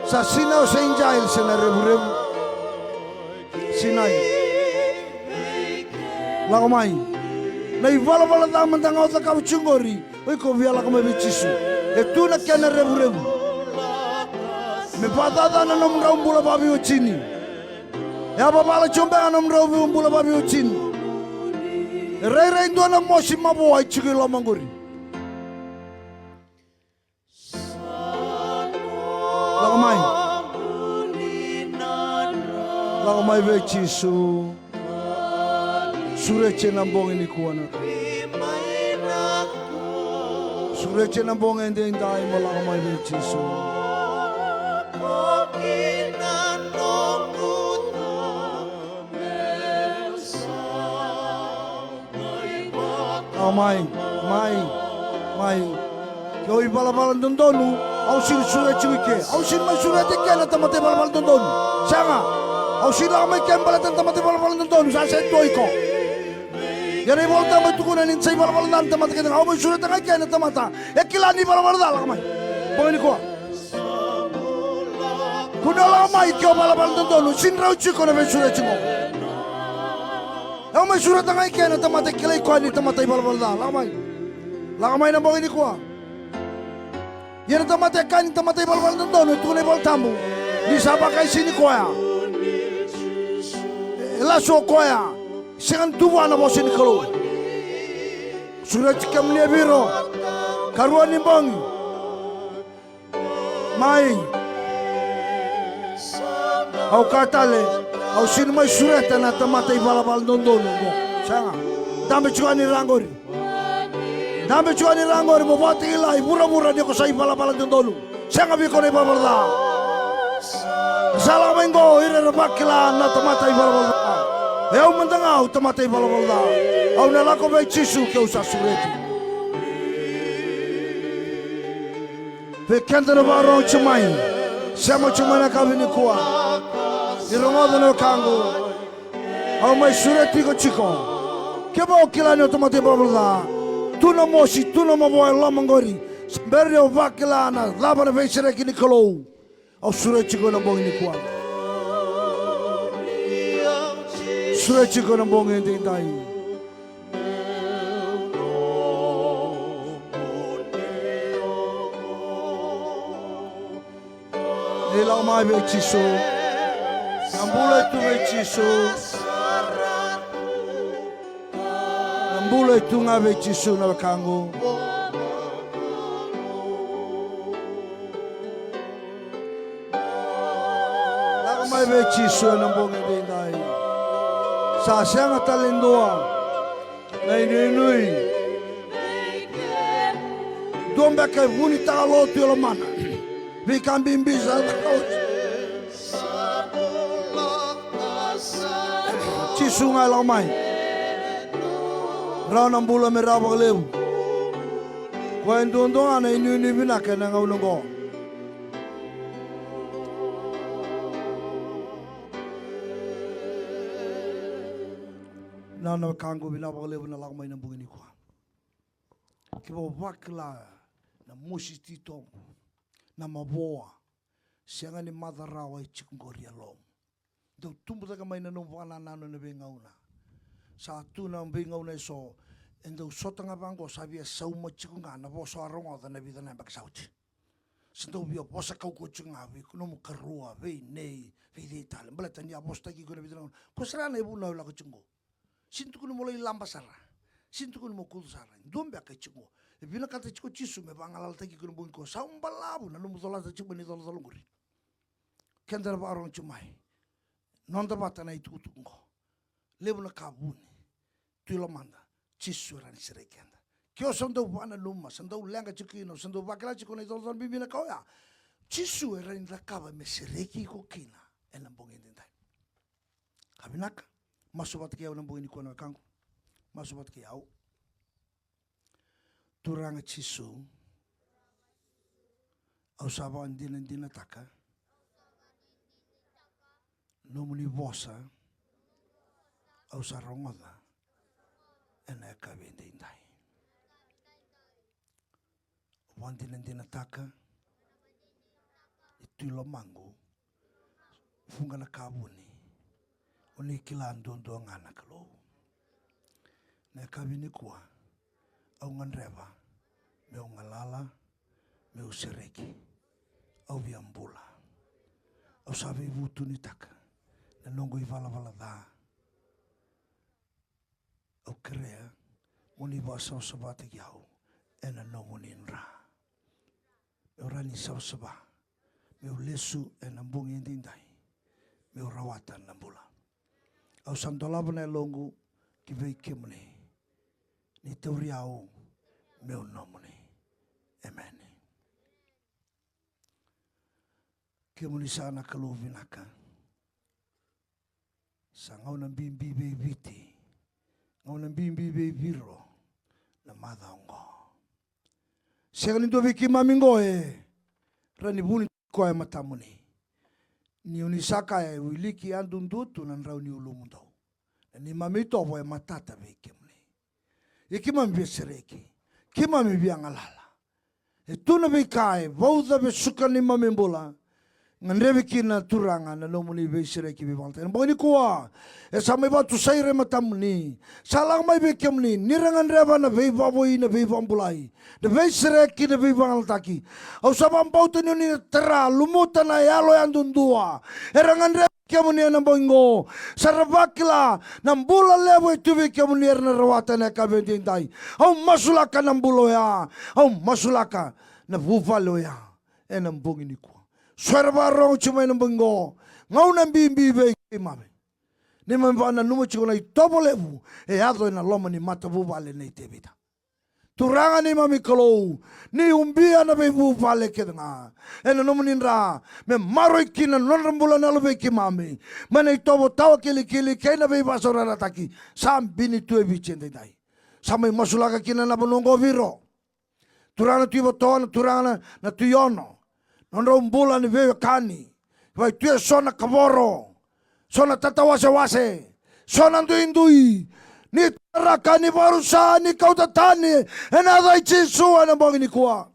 Sa sina o senjail se na revurevu. Sinai. Lakomai. Na ivala ta mantanga o ka chungori. Oi ko via la ko mevichisu. E tu na kena revurevu. Me patata na nomra umbula babi o chini. Ya babala chomba na nomra umbula babi o chini. Rei ndo na moshi mabo ai chiki la mangori. Lakomai vechisu. Sureche nambong ini kuana. Sureche nambong ende indai mo lakomai vechisu. Mai. Kau ibala-bala dondonu, au sin sureche wike, au sin mai surete kena tamate bala-bala dondonu. Sanga, au sin lakomai kembala tamate bala-bala dondonu. Sa toiko. Yari volta mai tukuna nin sai bala-bala dan tamate kena, au mai surete ngai kena tamata. Ekilani bala-bala dal lakomai. Bongini ko. Kuna lakomai kau bala-bala dondonu, sin rau chiko na mai surete mo. Au mai surete ngai kena tamate kilai ko ni tamate bala-bala dal lakomai na bongini ko. Yere tamate kani tamate bal dono tu ne bal tamu. Di saba kai sini koya. La so koya. Sekan tuwa na bosin kalau. Surat kam ne biro. Karuan ni bang. Mai. Au katale. Au sini mai surat na tamate bal dono. Sanga. Dambe chuani rangori. Dambe chuani rangori mo bati ilai mura dia ko sai bala-bala dondonu. Sanga bi ko ne bala. Salamengo ire bakila na tamata bala. Eu mandanga tamata bala. Au na lako be chisu ke usa sureti. Pe kandara baro chumai. Sama chumana ka vini kwa. Iromodo no kango. Au mai sureti ko chiko. Ke bo kila no tamata bala. Tuna mosi, tuna maboy lamangori. Semberi o vakilana, labana veisere kini kalau. Au surechi ko na bong ini kuat. Surechi ko na bong ini dai. Ela mai vechiso. Ambula tu vechiso. Ambula tu nga vechiso na kango. Mai vechiso na bonga dai. Sa senga talendoa. Nei nui. Domba ka bonita lo tu la mana. Vi kan bimbisa. Chisunga la mai. Rana mbula me raba leu. Kwendo ndo ana nui bina kana ngaulongo. Na kango bina bagale na lakmai na bungini kwa. Kibo bakla na musiti tom na maboa sianga ni madarawa chikungoria long. Do tumbu daga mai na no wana nano na bengauna. Sa tu na bengauna so endo sotanga bango sabia sauma chikunga na bo so aronga da na vida na baksauti. Sendo bio bosa kau ko chunga vi kuno mo karua ve nei ve dital. Blata ni abosta ki kuno vida. Ko sara na ibu na la ko chungo. Sintu kuno mulai lamba sara, sintu kuno mo kudu sara. Dombe akai chingo. E bina kata chiko chisu me bangalal taki kuno bunko. Saumbalabu na numu dola chiko ni dola nguri. Kendara ba arong chumai. Nonda bata na itu utungo. Lebu na kabuni. Tuilo manda. Chisu rani sere kenda. Kyo sando wana luma, sando lenga chikino, sando bakala chiko ni dola bibina koya. Chisu era in lakava me sereki ko kina e na bongi dindai. Kabinaka masubat kia na bongi ko na kangu. Masubat kia au. Turanga chisu au saba dina taka. Nomuni vosa au sarongoda ena kabin dindai. Wan dina taka itu mangu funga na kabuni uni kila ndondo ngana kalo na kabini kuwa au nganreva me ngalala me usereki au viambula au sabe vutu ni taka na nongo ivala da au krea uni basa sabate yau ena nongo ninra orani saba meu lesu e nambungi indindai meu rawatan nambula au sandolabana longu ki vei kemune ni teoriau meu nomune amen kemuni sana kaluvinaka sa ngau na bimbi vei viti ngau na bimbi vei viro na madhaongo segani do viki mamingo e rani buni koe matamuni. Ni unisaka e wiliki andundutu na nrauni ulumundo. Ni mamito voe matata veke mune. Iki mami sereki. Ki mami ngalala. E tuna vekae vauda ve suka ni mamimbola. Nganrevi ki na turanga na nomuni ve sereki vivalta. Mboni kuwa e samai batu saire matamuni. Salang mai veke muni nirangan reva na veivavoi na veivambulai. Na veisereki na veivangaltaki. Au sabang bauta ni tera lumuta na yalo yang dundua. Erangan reva muni na boingo. Sarabakila nambula levo itu veke muni na rawata na kaventintai. Au masulaka nambulo ya. Au masulaka na vuvalo ya. E nambungi ni kuwa. Suara barong cuma yang bengo, ngau nambi vei mame. Ni mambana numu cuma i topo levu, e ado na loma ni mata vuvale nei te vida. Turanga ni mami kalau, ni umbia na vei vuvale ke denga. E na numu nindra, me maro ikina nonrambula na love ki mame. Mana i topo tawa kili kei na veivakasaurarataki, sam bini tue vicente dai. Samai masulaka kina na bonongo viro. Turanga tui botona, turanga na tuyono. Nondro mbula ni vewe kani. Vai tue sona kavoro. Sona tata wase. Sona ndui. Ni taraka ni varusa ni kautatani. Ena rai chisu ena bongi ni kuwa.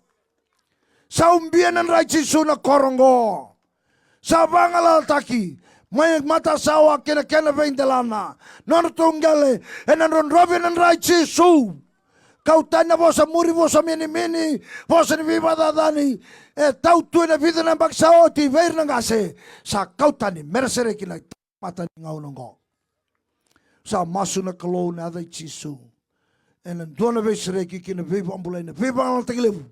Sa umbia na rai chisu na korongo. Sa vangala taki. Mai mata sawa kena veindelana. Nono tunggale. Ena nondrovi na rai chisu. Kau tanya vosa muri vosa mini vosa ni viva dadani e tau tu na vida na baksa oti ver na ngase sa kau tani mersere kina mata ni ngau nongo sa masu na kalau na dai chisu en dona vesere kina viva ambulena viva al teglevu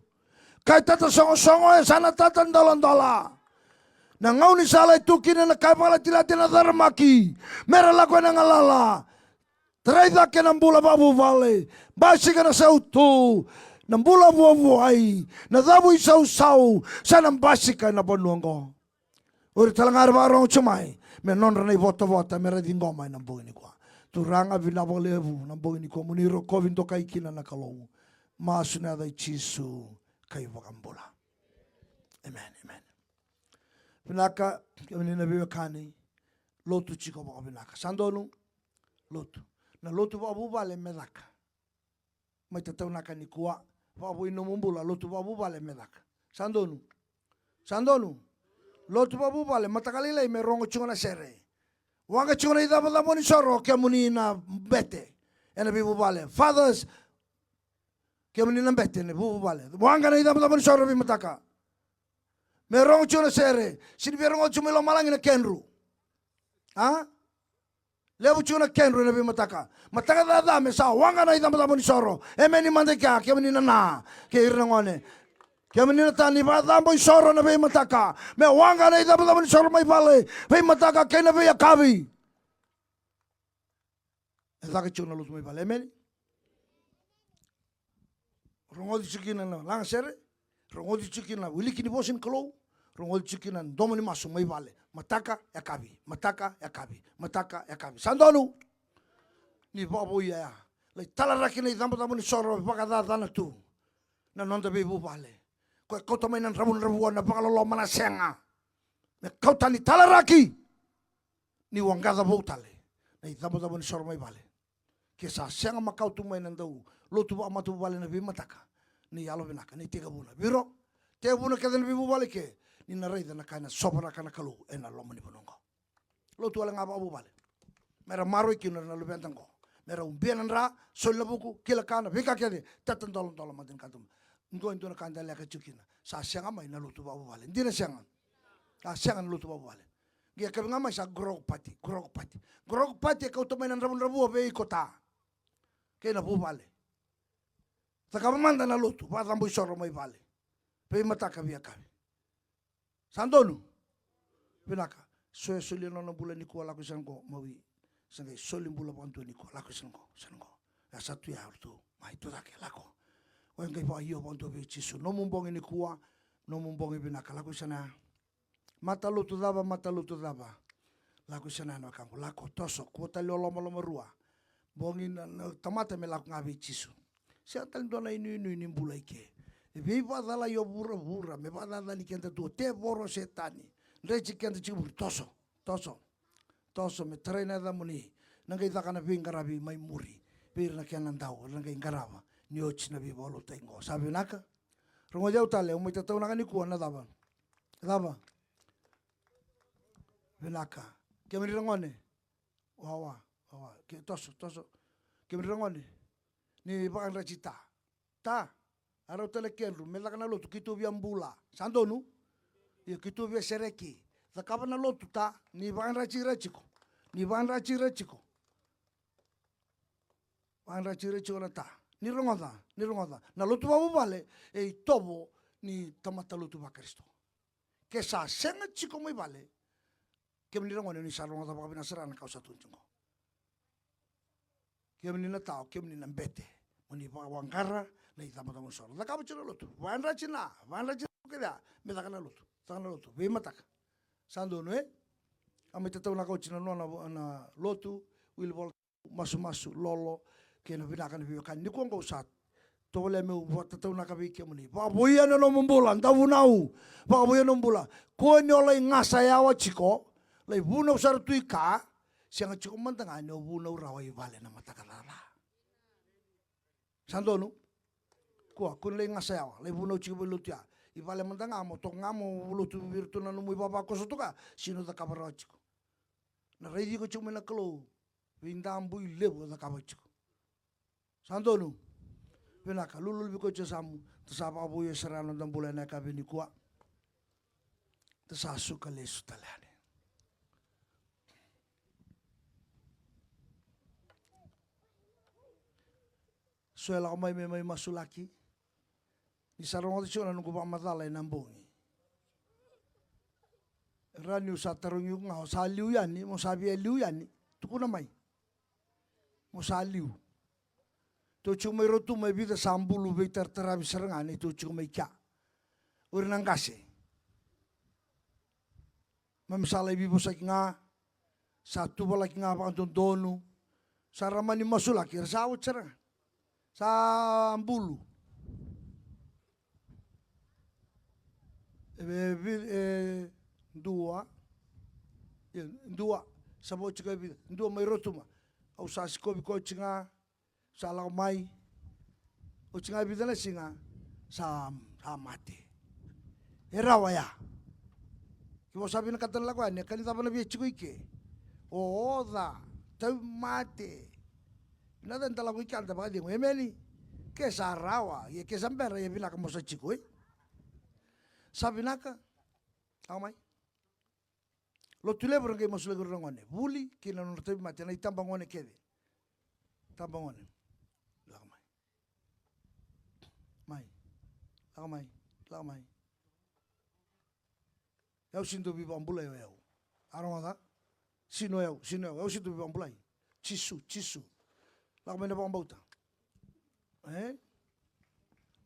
kai tata songo e sana tata ndola na ngau ni sala itu kina na kai pala tilatina dharmaki mera la ko na ngalala Traida ke nambula babu vale, basi kana sautu, nambula vuavu ai, na dabu isau sa nambasi ka na bonuango. Uri talangar barong cumai, me non rana vota me radin goma nambu ini kwa. Turanga vinabo levu nambu ini kwa muniro kovinto kai kina na kalau. Masuna dai chisu kai vakambula. Amen. Vinaka kami na vivekani, lotu chiko baka vinaka. Sandonu, lotu. Na lotu babu vale medaka. Mai tatau naka ni kuwa. Babu ino mumbula lotu babu vale medaka. Sandonu. Lotu babu vale matakalilei me rongo chungana sere. Wanga chungana idaba moni soro kia muni na bete. Ena bibu vale. Fathers kia muni na bete ne bibu vale. Wanga na idaba moni soro bi mataka. Me rongo chungana sere. Sini bi rongo chumilo malangi na kenru. Ha? Levu chuna kenru na bimataka. Mataka dada me sa wanga na idam ni soro. Emeni mandeka ke menina na ke irnangone. Ke menina tani ba dambo soro na bimataka. Me wanga na idam ni soro mai vale. Bimataka ke na bia kavi. Ezaka chuna lus mai vale emeni. Rongodi chikina na lang sere. Rongodi chikina wiliki ni bosin klo. Rongol chikinan domani masu mai vale. Mataka ya kabi, mataka ya kabi, mataka ya kabi. Sandonu ni babo ya. Lai talaraki nei tambo ni soro pakada na tu. Na nonda bebu vale. Ko kau tamai nan rabun na pakalo mana senga. Me kau tani talaraki ni wangada botale. Nei tambo ni soro mai vale. Ke sa senga makau tu mai nan dau. Lotu ba matu vale na bi mataka. Ni alo binaka ni tiga buna. Viro tiga buna ke dan bibu vale ke. Ni na rei na kana sobra kana kalu ena lomo ni bonongo. Lotu ala ngaba abu vale. Mera maroi kino na lubentango. Mera umbianan ra sol Levuku kila kana vika kede tatan tolong matin katum. Ngo into na kanda leka chukina. Sa senga mai na lotu ba abu vale. Ndina senga. Sa senga na lotu ba abu vale. Gia kabi ngamai sa grog pati. Grog pati kau tomai nan rabu be ikota. Kena bu vale. Takabamanda na lotu, patambo isoro mai vale. Pe mataka via kavi. Sandonu. Pinaka. Soe soli no bula ni ko lako sango mawi. Sangai soli bula pantu ni ko lako sango. Ya satu ya urtu. Mai tu dake lako. Ko ngai pa io pantu be chisu. No mumbongi ni kuwa, no mumbongi pinaka lako sana. Mata lutu daba. Lako sana no kango lako toso kuota le lomo rua. Bongi na tamata me lako ngavi chisu. Siya talindona inu mbulai ke. Vei vadala yo bura. Me vadala ni kenta tu te boro setani. Rechi kenta chibur toso me traina da muni. Nangai takana vingarabi mai muri. Bir na kena ndau nangai ngarava. Ni ochi na viva lo tengo. Sabi naka. Rongo jau tale umai tatau naka ni kuwa na dava. Vinaka. Kemiri rongone. Wawa. Ke toso. Kemiri rongone. Ni bakan racita. Ta. Arau tele kenru. Mela kana lotu. Kitu via mbula. Sandonu. Ya kitu via sereki. Takapa na lotu ta. Ni bakan raciko. Bakan raciko na ta. Ni rongoda. Na lotu babu vale. E tobo ni tamata lotu ba Kristo. Ke sa senga chiko mai vale. Ke mni rongone ni sa rongoda baka binasarana kau satu chungo. Ke mni na tau. Ke mni na mbete. Muni wangara na itama soro. Da kaba chira lotu. Vanra china keda. Me takana lotu. Ve mataka. Sandonu Ame tatau na kau china na lotu. Wilbol masu lolo. Kena vinakan vivakan. Ni kuang kau sat. Tole meu tatau na kabi ke muni. Paboya na no mbula. Ndavunau. Paboya no mbula. Ko ni olai ngasa yawa chiko. Lai vuna usar tuika. Sianga chiko mantanga ni vuna urawai vale na matakalala. Sandonu, kuah kun le ngasayawa, le buno chibu lutia. Ivale mantanga amo tok ngamo lutu virtu na numui baba kosotuka sino da kabarachiko. Na reidi ko chume na klo, vindambu levo da kabachiko. Sandonu, penaka lulu biko chesamu, tsaba abu yesarano dambula na kabini kuah. Tsasuka le sutalane. Suela mai masulaki. Ni sarong ati siya nung kupamatala ay nambungi. Rani usa tarong yung nga, sa liu yan ni, mo sabi ay liu yan ni, tuko na may. Mo sa liu. To chuk may rotu may bida sambulu bay tartarabi sarangan, ito chuk may kya. Uri nang kasi. Mamisalay bibo sa nga, sa tubalaki nga pa ang dono, sa ramani masulaki, rasawat sarangan. Sa ambulu. Dua. Sabo chika vida. Dua may rotuma. Au sa sikobi ko chinga sa laumay. O chinga vida na singa sa mate. Erawaya. Kibo sabi na katan lagwan niya kanita pa na biya chiko ike. Oda. Tayo mate. Nadan talago ikan ta baka di mo emeli ke sa rawa ye ke sambera ye bila ka mo sa chiko sabi naka amay lo tule berengay mo sulegor ngone buli kina no tabi mate na itambang ngone kede tambang ngone lakamay yau sinto bi bambulay yau arong ada sino yau yau sinto bi bambulay chisu Lakamay na bang bauta.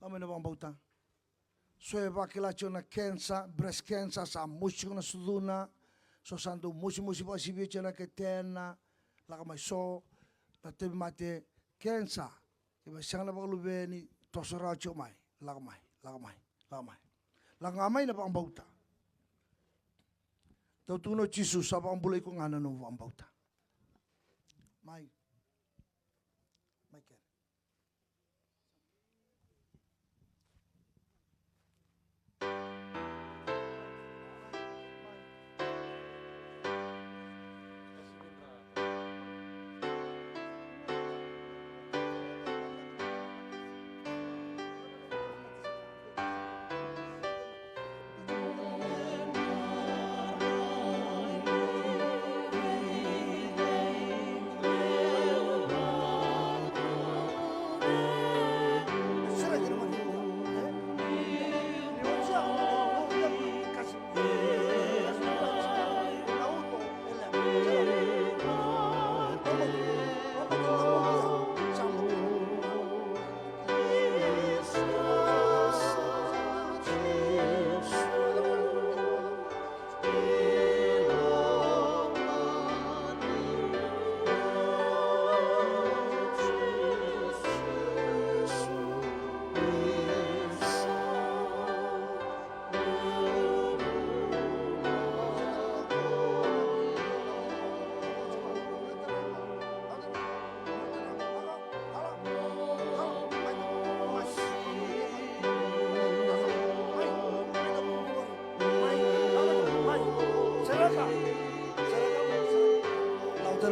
Lakamay na bang bauta. Soe vakila chona cancer, breast cancer, sa musi na suduna, so santo musi pasibi chona ketena, laka mai so, na te mate cancer, iba siang na bakalube ni tosora chomai, laka mai. Laka mai na pang bauta. Tau tuno Jesus sa pang bulay ko ngana no pang bauta. Mai ken.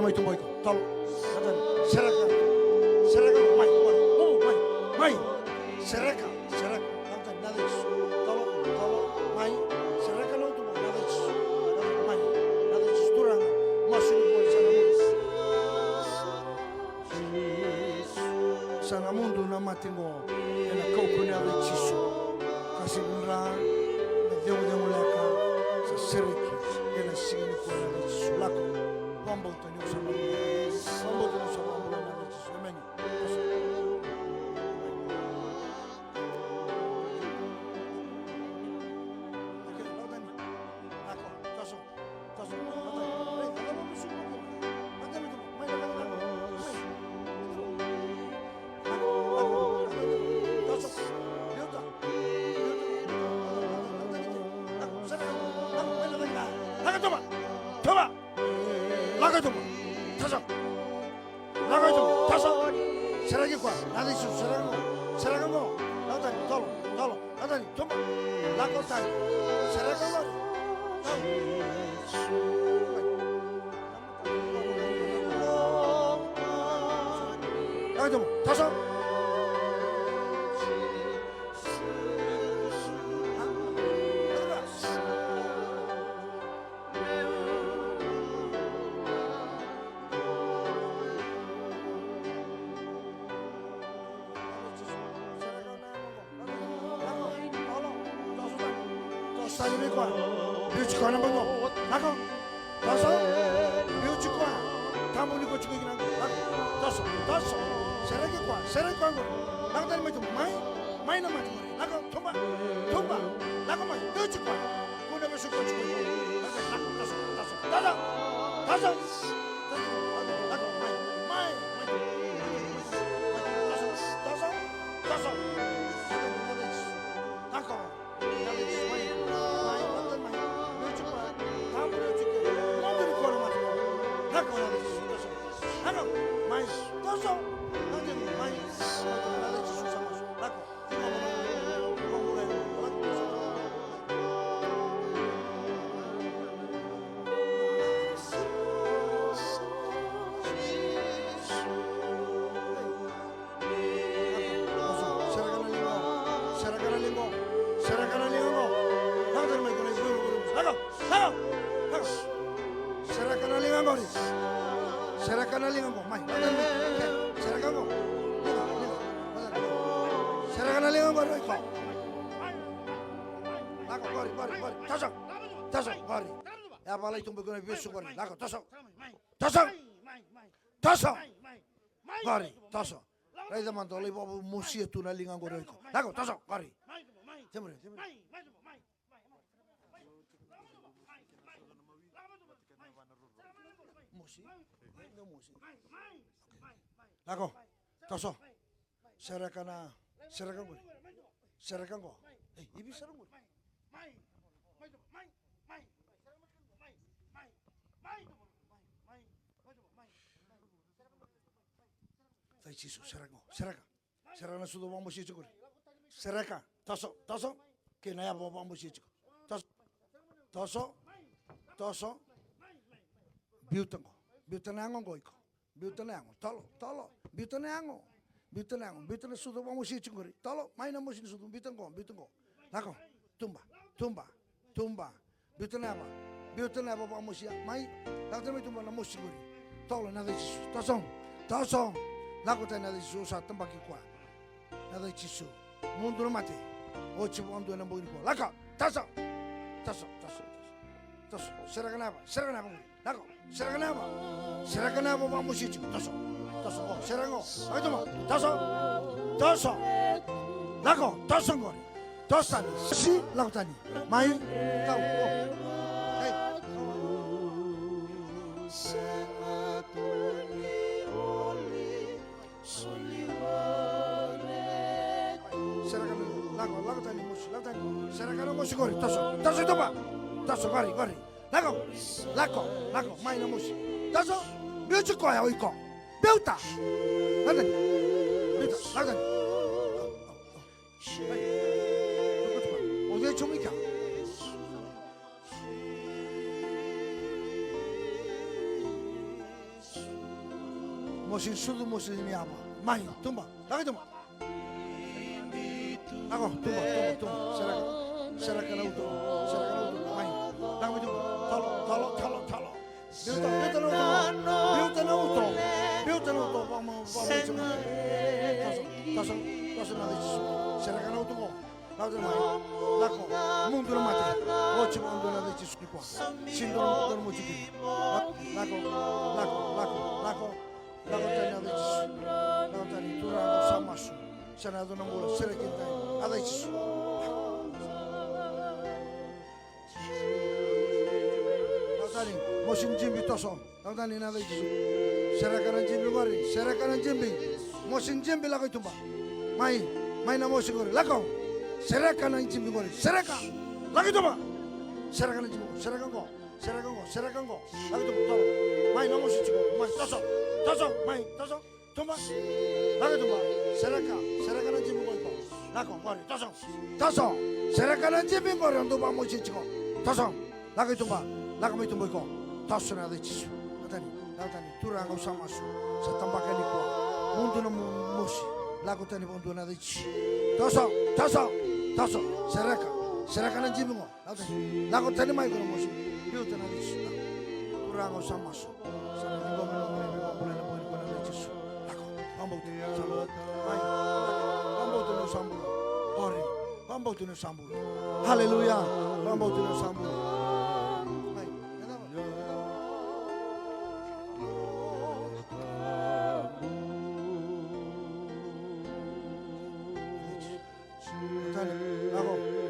Mai tu mai tal katan seraka mai seraka katan nadis talo mai seraka lo tu nadis mai nadis turang masuk buat sana mundo na matingo ena kau punya ada cisu kasih beneran na deu leka sa seriki ena singin ko na cisu lako Humble to you, Humble to you, Amen. Apalagi tumbuh kena bisu kori, laku tosok, kori, tosok. Rai teman toli bawa musia tu nalingan kori, laku tosok, kori, Lako, taso. Serahkan kau. Ibi serang kau. Tai Yesus, serahkan sudah bang musi cukur. Serahkan, taso. Kena ya bang musi cukur. Taso. Biutanango iko. Biutanango, talo. Biutanango sudah bang musi cukur. Talo, main musi sudah biutango. Lako, tumba. Biutanaba bang musi. Mai, lakukan itu mana musi cukur. Talo nada Yesus. Taso. Lakukan nada Yesus saat tempat kikuat. Nada Yesus. Mundur mati. Oci bantu yang boleh kau. Laka, taso. Serahkan apa? Lako, serahkan apa bang musi cukur. Taso. Serahkan. Ayo mah. Taso. Lako, taso kau. Tasan. Si lakukan ni. Mai, tahu. Hey. Serahkan lakukan ni musi. Serahkan musi kau. Taso itu apa? Taso kari. Lako, main musi. Taso, biuci kau ya iko. Biuta. Lakukan. Oke, cuma ikan. Musi sudu musi ini apa? Main, tumba. Lagi tumba. Ako, tumba. Serahkan auto. Main. Lagi tumba. Talo. Biutan auto. Taso nada Yesus. Serahkan auto ko. Lakukan main. Lako, mundur mati. Oci bantu nada Yesus ni kuat. Sindrom muci. Lako. Lakukan nada Yesus. Lakukan itu orang sama su. Sana tu nampak serahkan ada Yesus. Lakukan mosin jimbi toso. Lakukan nada Yesus. Serahkan jimbi gori. Mosin jimbi lakukan itu mbak. Main nama mosin gori. Lakukan. Serahkan jimbi gori. Serahkan. Lakukan itu mbak. Serahkan jimbi. Serahkan kau. Lakukan itu mbak. Main nama mosin jimbi. Taso. Main. Taso. Tumba. Lakukan itu mbak. Serahkan jimbi gori kau. Lakukan gori. Taso. Serahkan jimbi gori untuk mbak mosin jimbi. Taso. Lakukan itu mbak. Lakukan itu mbak kau. Taso nada Yesus. Lakukan turang kau sama su. Saya tambahkan di kuat. Mundur nama musi. Lakukan itu untuk nada Yesus. Taso. Serahkan jimbi kau. Lakukan itu mai kau musi. Biutan nada Yesus. Turang kau sama su. Saya tinggal boleh nada Yesus. Bambau tu sambul. Haleluya. Bambau tu sambul.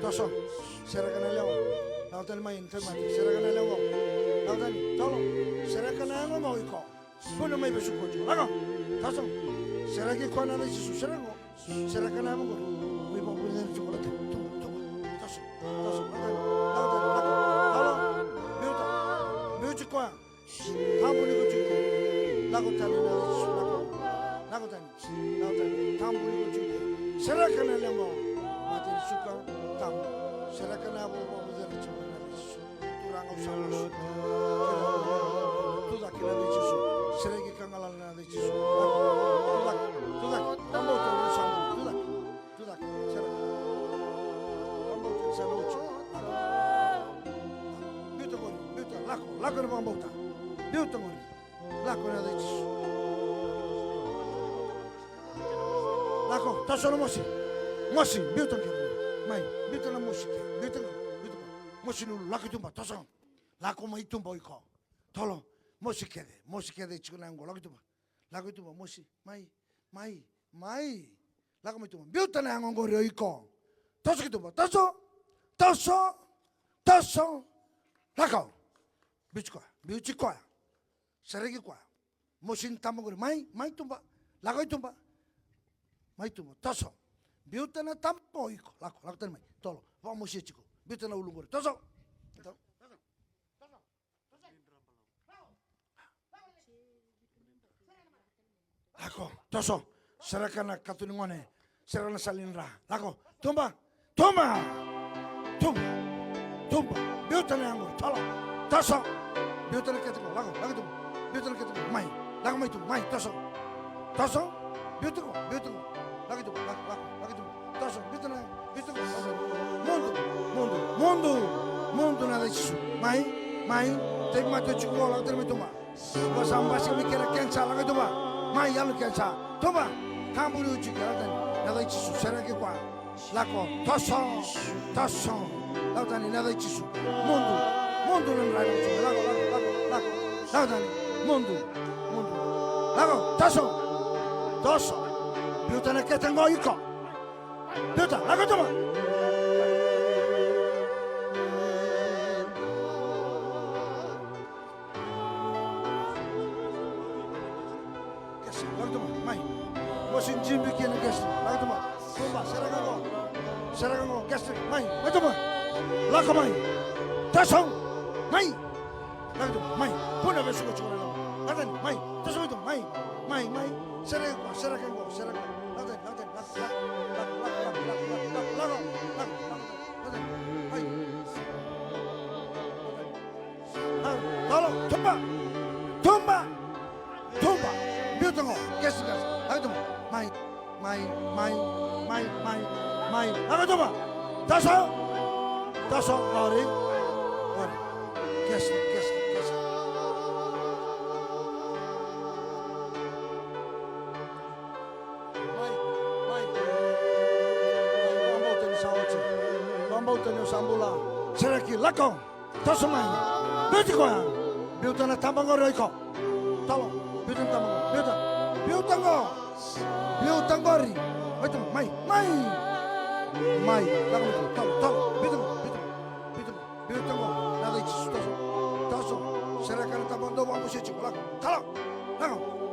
Taso, serahkan lewo. Lautan main termati. Serahkan lewo. Lautan, tolong. Serahkan lewo mau iko. Puno may besuko jo. Lako. Taso. Serahkan kau nada Yesus. Serahkan lewo ko. May pagpunan ng chocolate. Taso. Lautan. Tolong. Biuta ko. Tamu ni ko chuko. Lakutan nada Yesus. Lakutan. Tamu ni ko chuko. Serahkan lewo. Mati suka tamu. Serahkan lewo ko. Turang usah. Tudak nada Yesus. Seregi kangalan nada Yesus. Tudak. Tambah tu sambung. Tudak. Serah. Tambah tu sana ucu. Biuta. Lako na tambah ta. Biuta ngori. Lako nada Yesus. Lako. Taso na mosi. Biuta ngori. Mai. Biuta na mosi. Biuta. Mosi nulu. Lako tumba. Taso. Lako mai tumba iko. Tolo. Mosi kede chikunango lagu itu mosi mai lagu itu biuta na ngongori iko Toso gitu ba. Toso. Lakaw. Biuchi kwa. Seregi kwa. Mosin tamang mai tumba. Lakaw tumba. Mai tumba. Toso. Biutana tampo iko. Lakaw tan mai. Tolo. Wa mosi chiko. Biutana ulungor. Toso. Lakaw. Toso. Serakana katuningone. Serakana salinra. Lakaw. Tumba. Biutana yang tolo. Toso. Biutana ketiko. Lakaw tumba. Biutana ketiko. Mai. Lakaw mai tumba. Mai. Toso. Biutana. Lakaw tumba. Toso. Biutana. Mundo nada disso. Mai. Tem mais que eu lá ter tumba. Vas ambas que me quer kensa lakaw tumba. Mai yalu kensa. Tumba. Tamburu juga nada disso. Será que qua? Lako, toso, lautani nada ichisu, mundo non rai ichisu, lako, lautani, mundo, lako, toso, biutana que tengo iko, biuta, lako toma. Kasi, lako toma, mai, mosin jimbi kena kasi, lako toma. Tumba, seragago, gastrik, mai tumba, lako mai, tasong, mai, lako tumba, mai, puna besuko chukura lako, laten, mai, tasong itu, mai, seragago, laten, mai, tolo, tumba, biutango, gastrik, lako tumba, mai, lako tumba, taso, lari, gastrik. Pambautani sambula, seraki, lako, taso mai, biutikoya, biutana tambango roiko, tolo, biutan tambango, biutangori, mai, lako itu, tolo, biutango, nada ichisu, taso, serakana tambando bamu sichu, lako,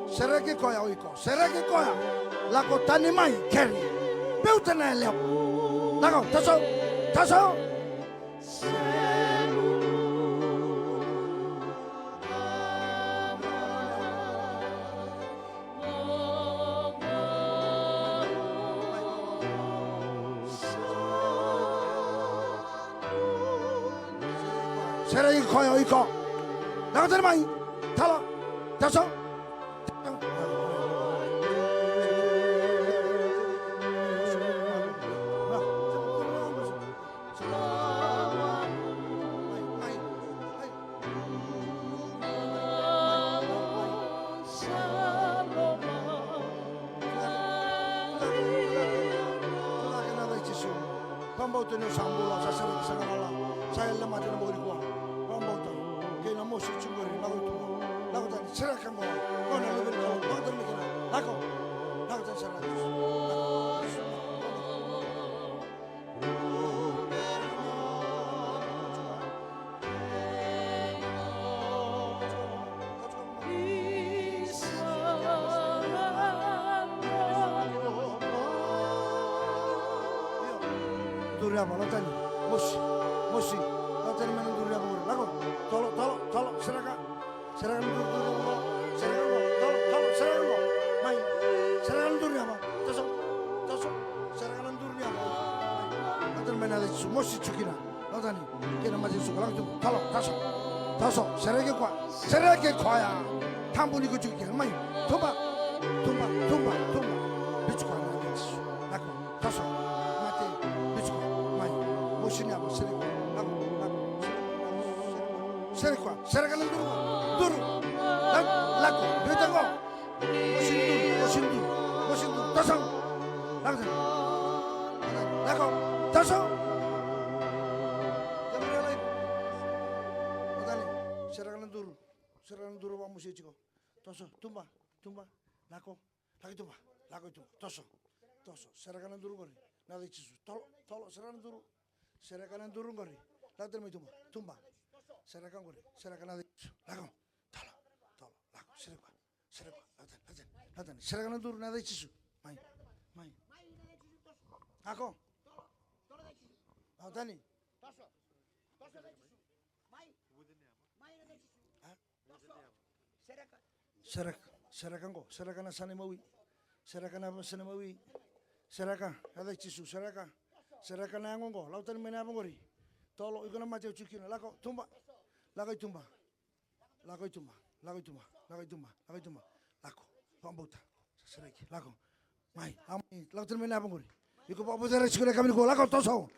seraki koya oiko, lako tani mai, keri, biutana leo, lako, taso. Seregi koyo iko. Lako tani mai, talo, taso. Pambautani sambula, sasarala, saya lemah dan boleh kuah. Pambautani, kena musuh cunguri, lagu tani, serahkan kau, kau nak lebih kau, kau tani kena, lagu tani serahkan. Duriama, lautani, musi, lautani mana duriama, lagu, tolo, serahkan duriama, serahkan, mai, serahkan duriama, taso, serahkan duriama, lautani mana ada musi cukina, lautani, kena masih suka lagu, tolo, taso, serahkan kuah ya, tampuni kucukina, mai, tumba, bicukan lagi, lagu, taso. Serahkan duru, laku, biutango, mosin duru, tasang, laku, tasang, jangan lain, matani, serahkan duru, wa musi ciko, toso, tumba, laku, toso, serahkan duru kori, nada chisu tolo serana duru serakanan duru ngori later mai tumba serakan ngori serakan nada chisu lako tolo lako sereka laten serakanan duru nada chisu mai ako tani serakan sana mawi serakan apa sana mawi serakan ada chisu serakan angongo lautan mena ngori tolo ikona mate chukina lako tumba lako pambota sereki lako mai lautan mena ngori iko pambota chukina kami ko lako toso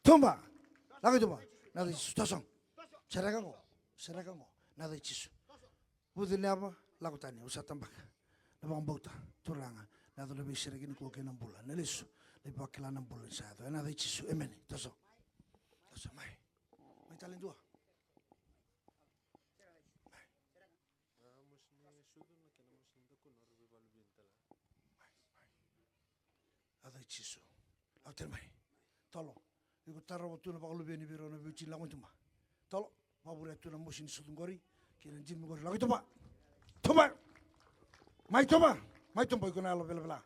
tumba lako tumba nada chisu toso serakan go nada chisu budine apa lako tani usa tambak nabang bauta turanga nada lebih sereki ko kenam bulan nelisu lebih pakilan 6 bulan satu nada chisu amen toso mai talin dua ada chisu auter mai tolo iku taro tu na bakulu beni biro na biuci langon tuma tolo mabure tu na musin sudungori kiran jim ngori lagi tuma mai iku na lo bela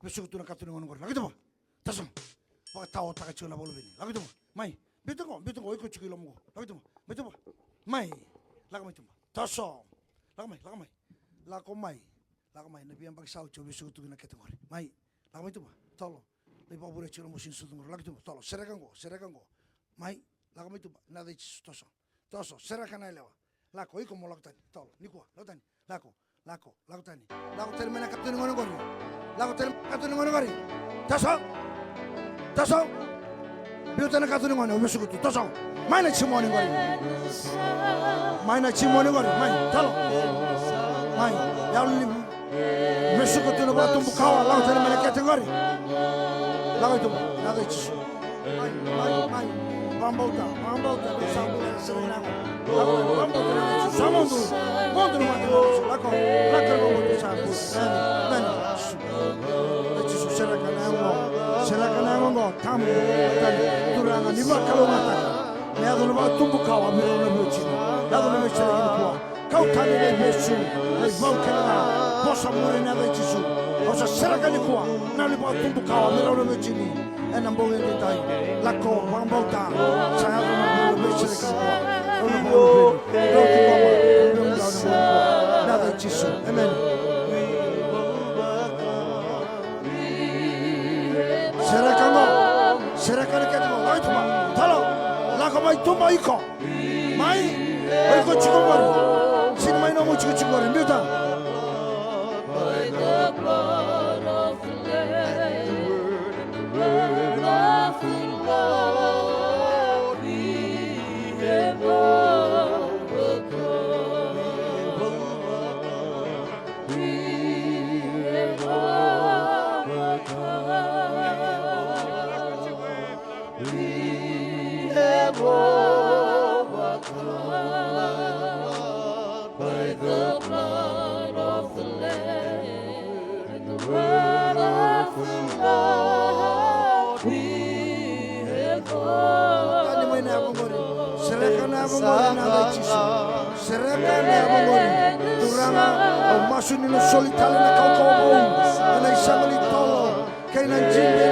besuk tu na katun ngon ngori lagi tuma tasam ba tao ta ka na bakulu beni lagi tuma mai Bitunggo iko chiki lomo. Lagi tuma. Mai. Lagi mai tuma. Toso. Lagi mai. Lako mai. Nabi yang pakai sauco besok tu kena kategori. Mai. Lagi mai tuma. Tolo. Lepas boleh cuma musim sudah lagi tuma. Tolo. Serakan go. Mai. Lagi mai tuma. Nada toso. Serakan aja lewa. Lako iko mau lakukan. Tolo. Nikua. Lakukan. Lako. Lakukan. Lako terima nak katun ngono gori. Toso. Biutana katun ngono besok tu toso. Mai na chimoni gori. Mai. Tolo. Mai. Yauli. Besok tu na batum bukawa. Lako terima nak kategori. Lako itu. Nada chisu. Mai. Pambauta. Sambu serena. Pambauta. Samondu. Mondu mati. Lako pambauta sambu. Nani. Chisu seraka nango. Tamu. Turanga ni bakalo mata. Nado no batum bukawa miro na biuci. Nado no serena kuwa. Kau tani le besu. Ai volkana. Posa mure nada chisu. Osa seraka ni kuwa. Nali batum bukawa miro na biuci. En boe de tai lako pambauta saya no mesere kuwa nada chisu amen serakano ketmo mai tuma talo lako mai tuma iko chikongori sin mai no chikongori miuta Masun ino solitale na kau anai samali tolo kainan jimbe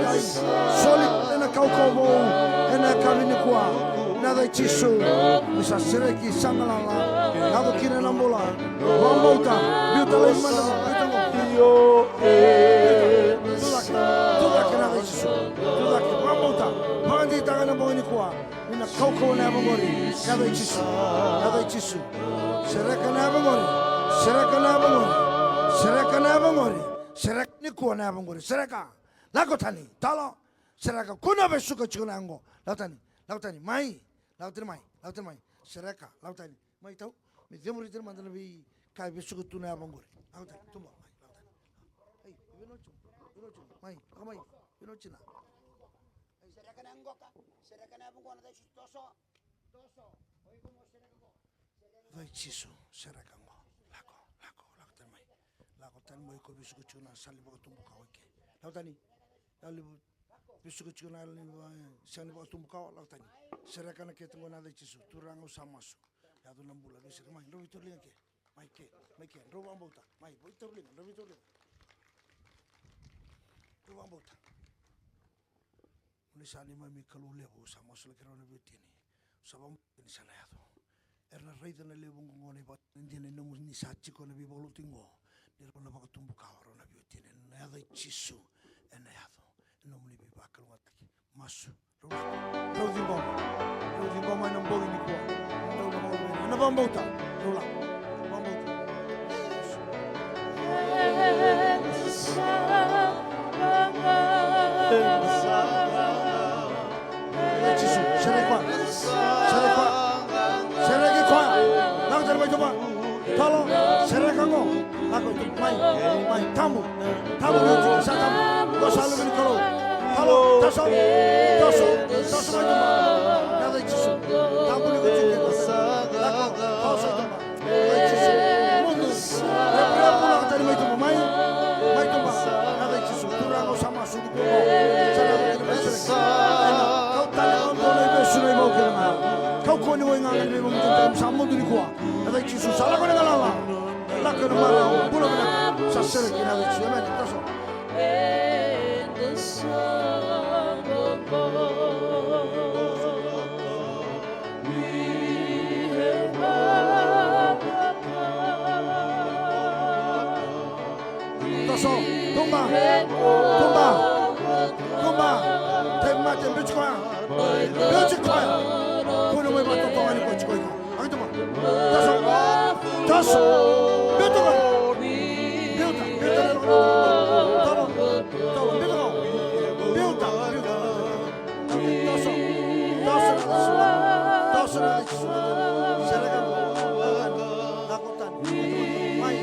na solit na kau ena kami kuwa nada chisu bisa sereki sangalala nado kina nambola bambauta biutala imana tulak nada chisu tulak bambauta mandi tangan bongini kuwa ina kau na bongori nada chisu sereka na bongori Sereka ni kuwa na bangori. Sereka. Lako tani. Talo. Sereka. Kuna besuka chukuna ango. Lautani. Mai. Sereka. Lautani. Mai tau. Mi demuri terima tana bi kai besuka tuna bangori. Lautani. Tumba. Lautani. Hey, vinochu. Mai. Kamai. Vinochina. Sereka na ango ka. Sereka na bangori na toso. Oi como sereka ko. Vai chisu. Sereka. Tan mo iko bisu kuchuna sali bago tumbo kawake. Lautani. ali bisu kecil na ali siang ni waktu muka lak tani serahkan ke tengok nada cisu turang usah masuk ya tu 6 bulan besar mai robi tu liang ke mai ke robi ambauta mai robi tu liang robi ambauta unisani mai kalau lebu sama masuk lagi orang lebih tini sabam ini sana ya tu erna raida na lebu ngoni bat indine nomu ni sachi ko na bi bolu tingo dir ko na ba tumbu ka oro na bi tini na ya cisu ena ya tu nomu ni bi bakal wataki masuk Rozi Boma não boi ni kuah, não vamos voltar, rola, vamos voltar. Jesus, será kuah, nak cari baju apa? Tolong, será kamu, aku itu mai, tamu nanti saya tamu, kau selalu beri kalau. Halo, taso baju apa? Nada Jesus, tamu ni kau cakap, lako, taso tu apa? Jesus, revurevu nak cari baju apa? Mai tu apa? Nada Jesus, turang sama suku kau, cara begini macam kau tanya kau boleh bersurai mau ke mana? Kau kau ni orang yang memang tentang sama tu ni kuah. Nada Jesus, salah kau dengan lala, lako ni malam, bulan mana? Sasir ni nada Jesus, mana? Taso. Taso, tumba, tema bici koya, kuno mai batu tongan ni kau cikoi kau, aku tu mah, taso, bitu kau, tolong, bitu kau. Taso na serahkan lakukan mai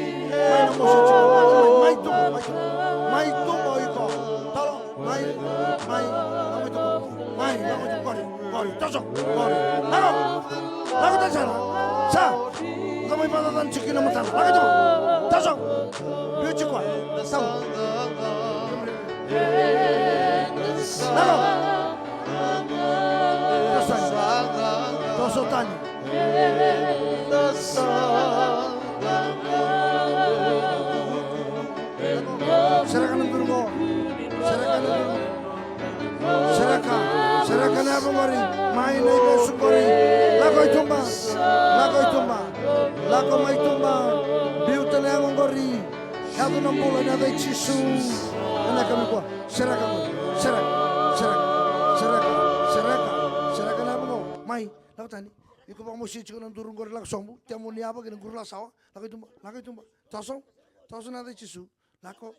tu boy ko tolong mai kori taso kori lakukan sa kami patatan cikin nama tanah lakukan taso biuci ko tahu Taso tani. Serahkan turungo. Serahkan apa mari? Main lagi sukori. Lakoi tumba. Lako mai tumba. Biutan yang ngori. Kau nampak ada cisu. Anak kami kuah. Serahkan apa kau? Mai. Laku tani, iko bang musi cikgu turun gor lak sombu, tiamu ni apa kena gurla sawa, laki tumba, taso nada cisu, lako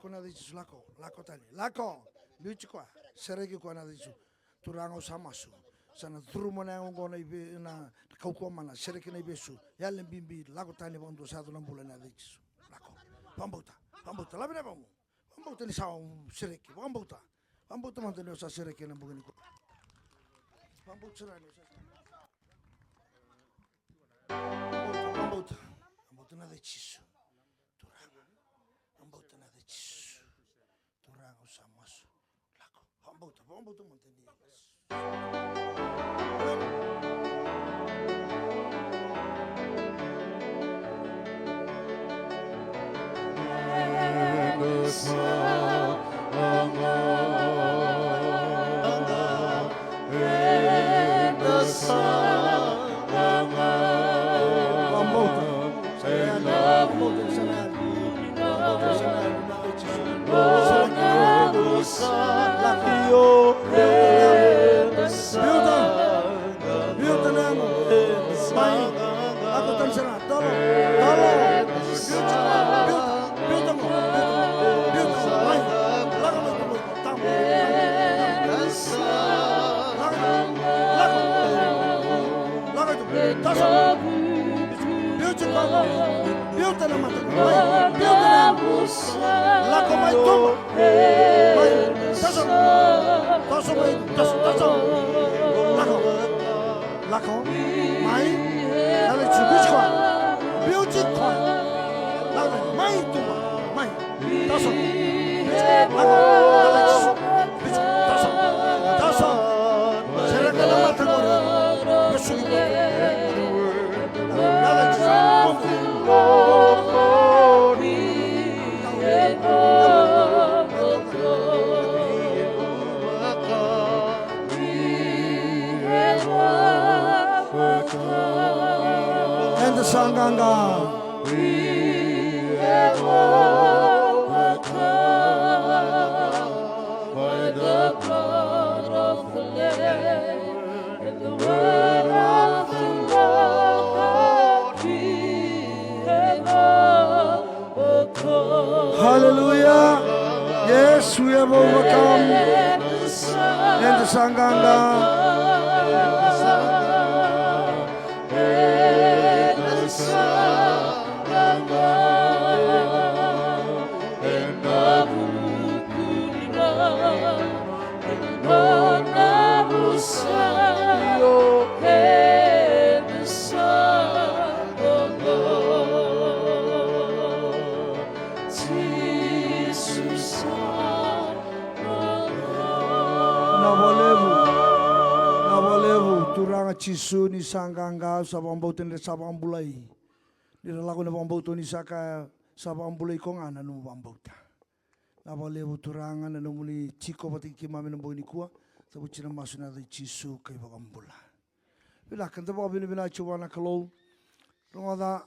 nada cisu, lako tani, biuci kuah, seregi kuah nada cisu, turango sama su, sana turu mana yang ngona ibe na kau kuah mana, seregi na ibe su, ya lembimbi, lako tani bang tu 1 bulan nada cisu, lako, pambauta, labi na bangu, pambauta ni sawa seregi, pambauta mantu ni usah seregi na bukan iko, pambauta serani. Ambauta nada cisu, ambauta nada cisu, turang usah masuk, lako, ambauta manteni. Taso mai sanganga. We have overcome by the blood of the Lamb and the word of the Lord. We have overcome. Hallelujah. Yes, we have overcome. And the sanganga. Turanga chisu ni sanganga sabambautin le sabambulai. Ni lago na bambauto ni saka sabambulai kongana no bambauta. Na balevu turanga na muli chiko pati kima mena boni kuwa sabuchina masuna de chisu kai bambula. Bila kanta ba bina bina chuwana kalau rongoda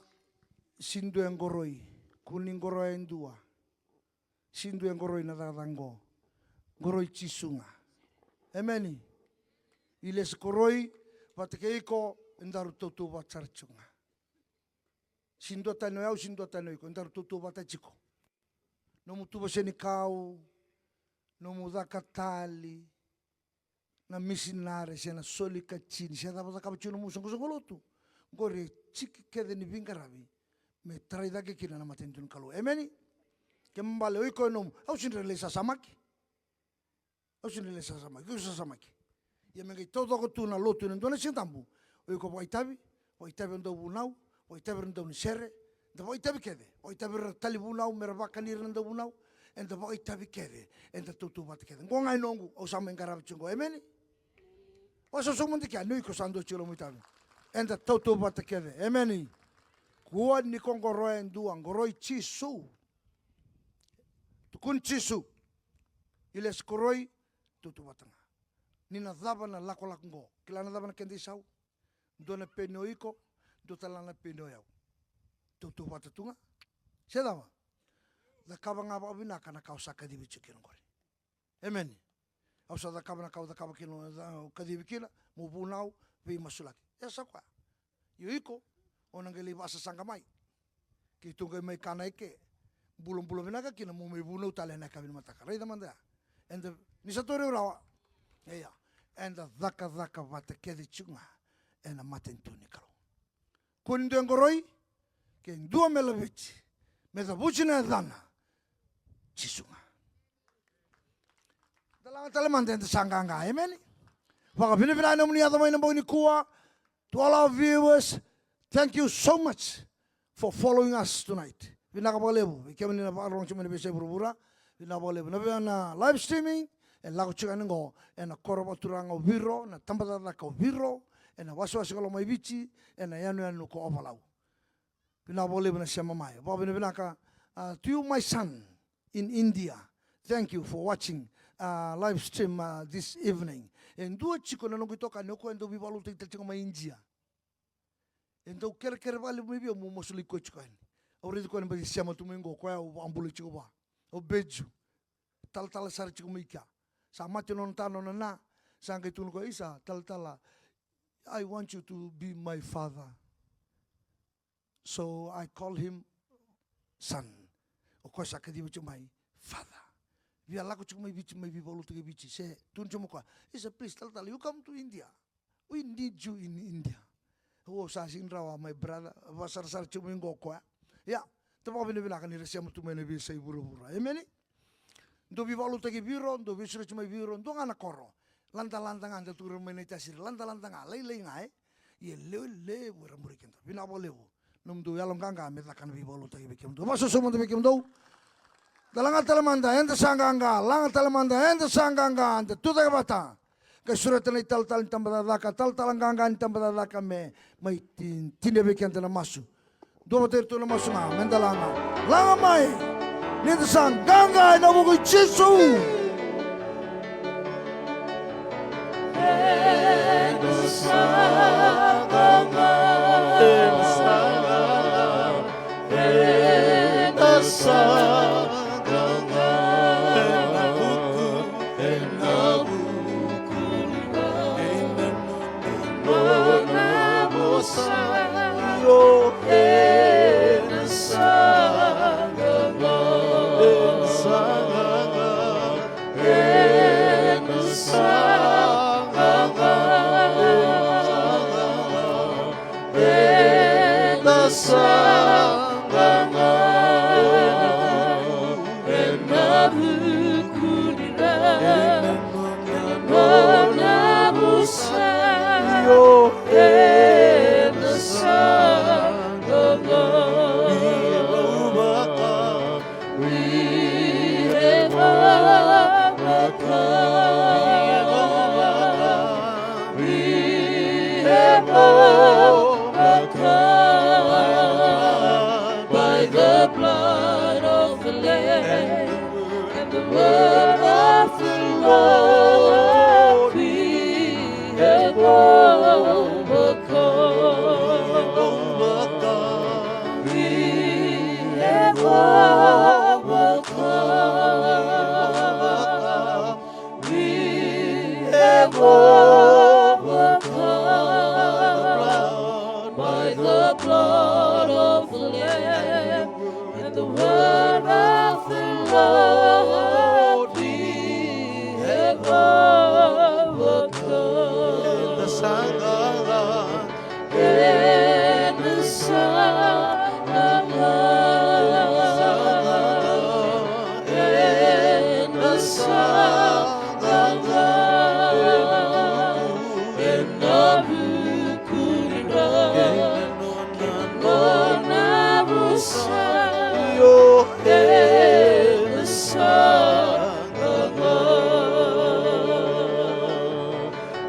sindu engoroi kuning goroi endua. Sindu engoroi na dadango. Goroi chisunga. Amen. Iliesa Koroi Vatakeiko Ndaru Toto Vatsarchunga. Sindo Tanoyau, Sindo Tanoiko, Ndaru Toto Vatachiko. No Mutuba Senikau, no Mudakatali, na missionary, Sena Solika Chini, Sena Vatacapuchino Musangolotu. Gore Chiki Kedeni Vingaravi, me Traidaki Kina Matentun Kalu. Emeni? Kembali Oiko no, how should release a samaki? How should release a samaki? Give us a samaki. Ia mengai todo ko tuna lotu na dona sintambu o ko waitabi ndo bunau waitabi ndo nisere ndo waitabi kede waitabi tali bunau merabaka ni ndo bunau ndo waitabi kede ndo tutu bat kede ngonga nongu o sama ngara chungo emeni waso somundi ka nui ko sando chilo mutabi ndo tutu bat kede emeni kuwa ni kongoro endua ngoroi chisu tukun chisu Iliesa Koroi tutu batanga Nina dhaba na lako lakungo. Kilana dhaba na kendi sau. Dona peno iko. Dotalana peno yau. Tutu watatunga. Sedama. Da kaba ngaba abina kana kau sakadibi chikino kore. Amen. Au sa da kaba na kau da kaba kino kadibi kila. Mubunau. Vei masulaki. Esa kwa. Yo iko. Onangeli basa sangamai. Kitunga mai kana ike. Bulong-bulong vinaka kina mumibunau talena kabin mataka. Reida manda. And the nisatori urawa. Yeah, and the dhaka vatakedi chunga and a matentuni karo. Kundengoroi, ken dua melavich, metabuchina dana, chisunga. Dalang talaman den sanganga, amen. Wakapinipina no mniya tamay namboni kuwa. To all our viewers, thank you so much for following us tonight. Vinakapalebu, ikemani na parong chumani bese burubura. Vinakapalebu, na live streaming. And lago chikanengo and a korobaturanga Viro na tambatata ka Viro and a waswasi kalo mai bichi and a yanu ko ovalau. Pina bole na siama mai. Bobina binaka to you my son in India. Thank you for watching live stream this evening. And do chiko na nongo toka noko and do bibalu te chiko mai India. And do kere vale maybe mo mosuli ko chiko. Already ko na ba siama tumengo ko ya ambulu chiko ba. O beju. Talatala sar chiko mika. Sa mati non tano na sangke tunu ko isa Talatala, I want you to be my father. So I call him son. O ko sa kadi mo my father. Vi ala ko chumai bichi mai bibolu to bichi se tun chumo ko isa please Talatala, you come to India. We need you in India. O sa sinrawa my brother wasar sar chumingo ko ya tabo binibina kan ni siamo tumene bi sai buru-buru. Amen. Do bivalu tagi Viro, do bisure cuma Viro, do ngana koro. Lanta-lanta nganda turun menitasi, lanta-lanta ngalai ngai, ye le buram burikin. Bina boleh bu, num do yalam kanga metakan bivalu tagi bikim do. Masuk semua tu bikim do. Dalang talamanda, ente sanganga, lang talamanda, ente sanganga, ente tu tagi bata. Kesurat ni tal tambadaka, tal talanganga tambadaka me, mai tine bikim tu namasu. Do betul tu namasu ma, mendalanga, langa mai. Nito sang ganga na mo Jesu. Nito sang ganga. word of the Lord we have overcome. We have overcome. We have overcome by the blood of the Lamb and the word of the Lord. We have overcome. In the Sangha, in the Sangha, in the Sangha, in the Vukura, Nona Busayo, in the Sangha,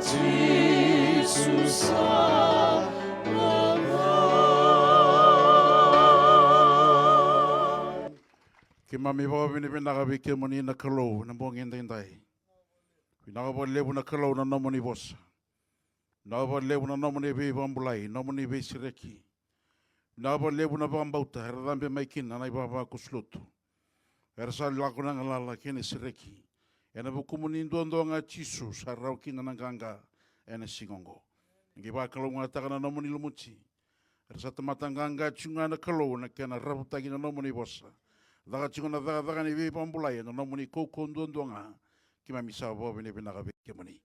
Jesus Ke mami wa vini vina ka vike moni na kalau na bongi ndai. Vina ka lebu na kalau na nomoni vosa. Na ka lebu na nomoni ve vambulai, nomoni ve sireki. Na ka lebu na vambauta, era rambe maikin na iba kuslutu. Era sa lako na ngalala kene sireki. Ena vukumuni ndondo nga chisu sa raukina na ganga ena singongo. Ngi ba kalau ngata na nomoni lumuchi. Era sa tamatanganga chunga na kalau na kena rabutagi na nomoni vosa. Daga chingona daga ni vi pambulai no nomuni kokondondonga kima misabo bene bena ka vike moni.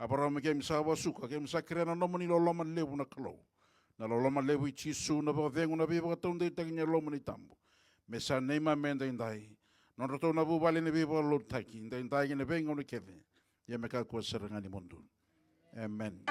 Apara me kem misabo suka kem sakre na nomuni lo loma lebu na kalo. Na lo loma lebu chisu na ba vengu na viva tonde taginya lomoni tambo. Mesa nema menda indai. Non roto na bu bale ne viva lo taki indai ne vengu no keve. Ya me ka ko seranga ni mundu. Amen.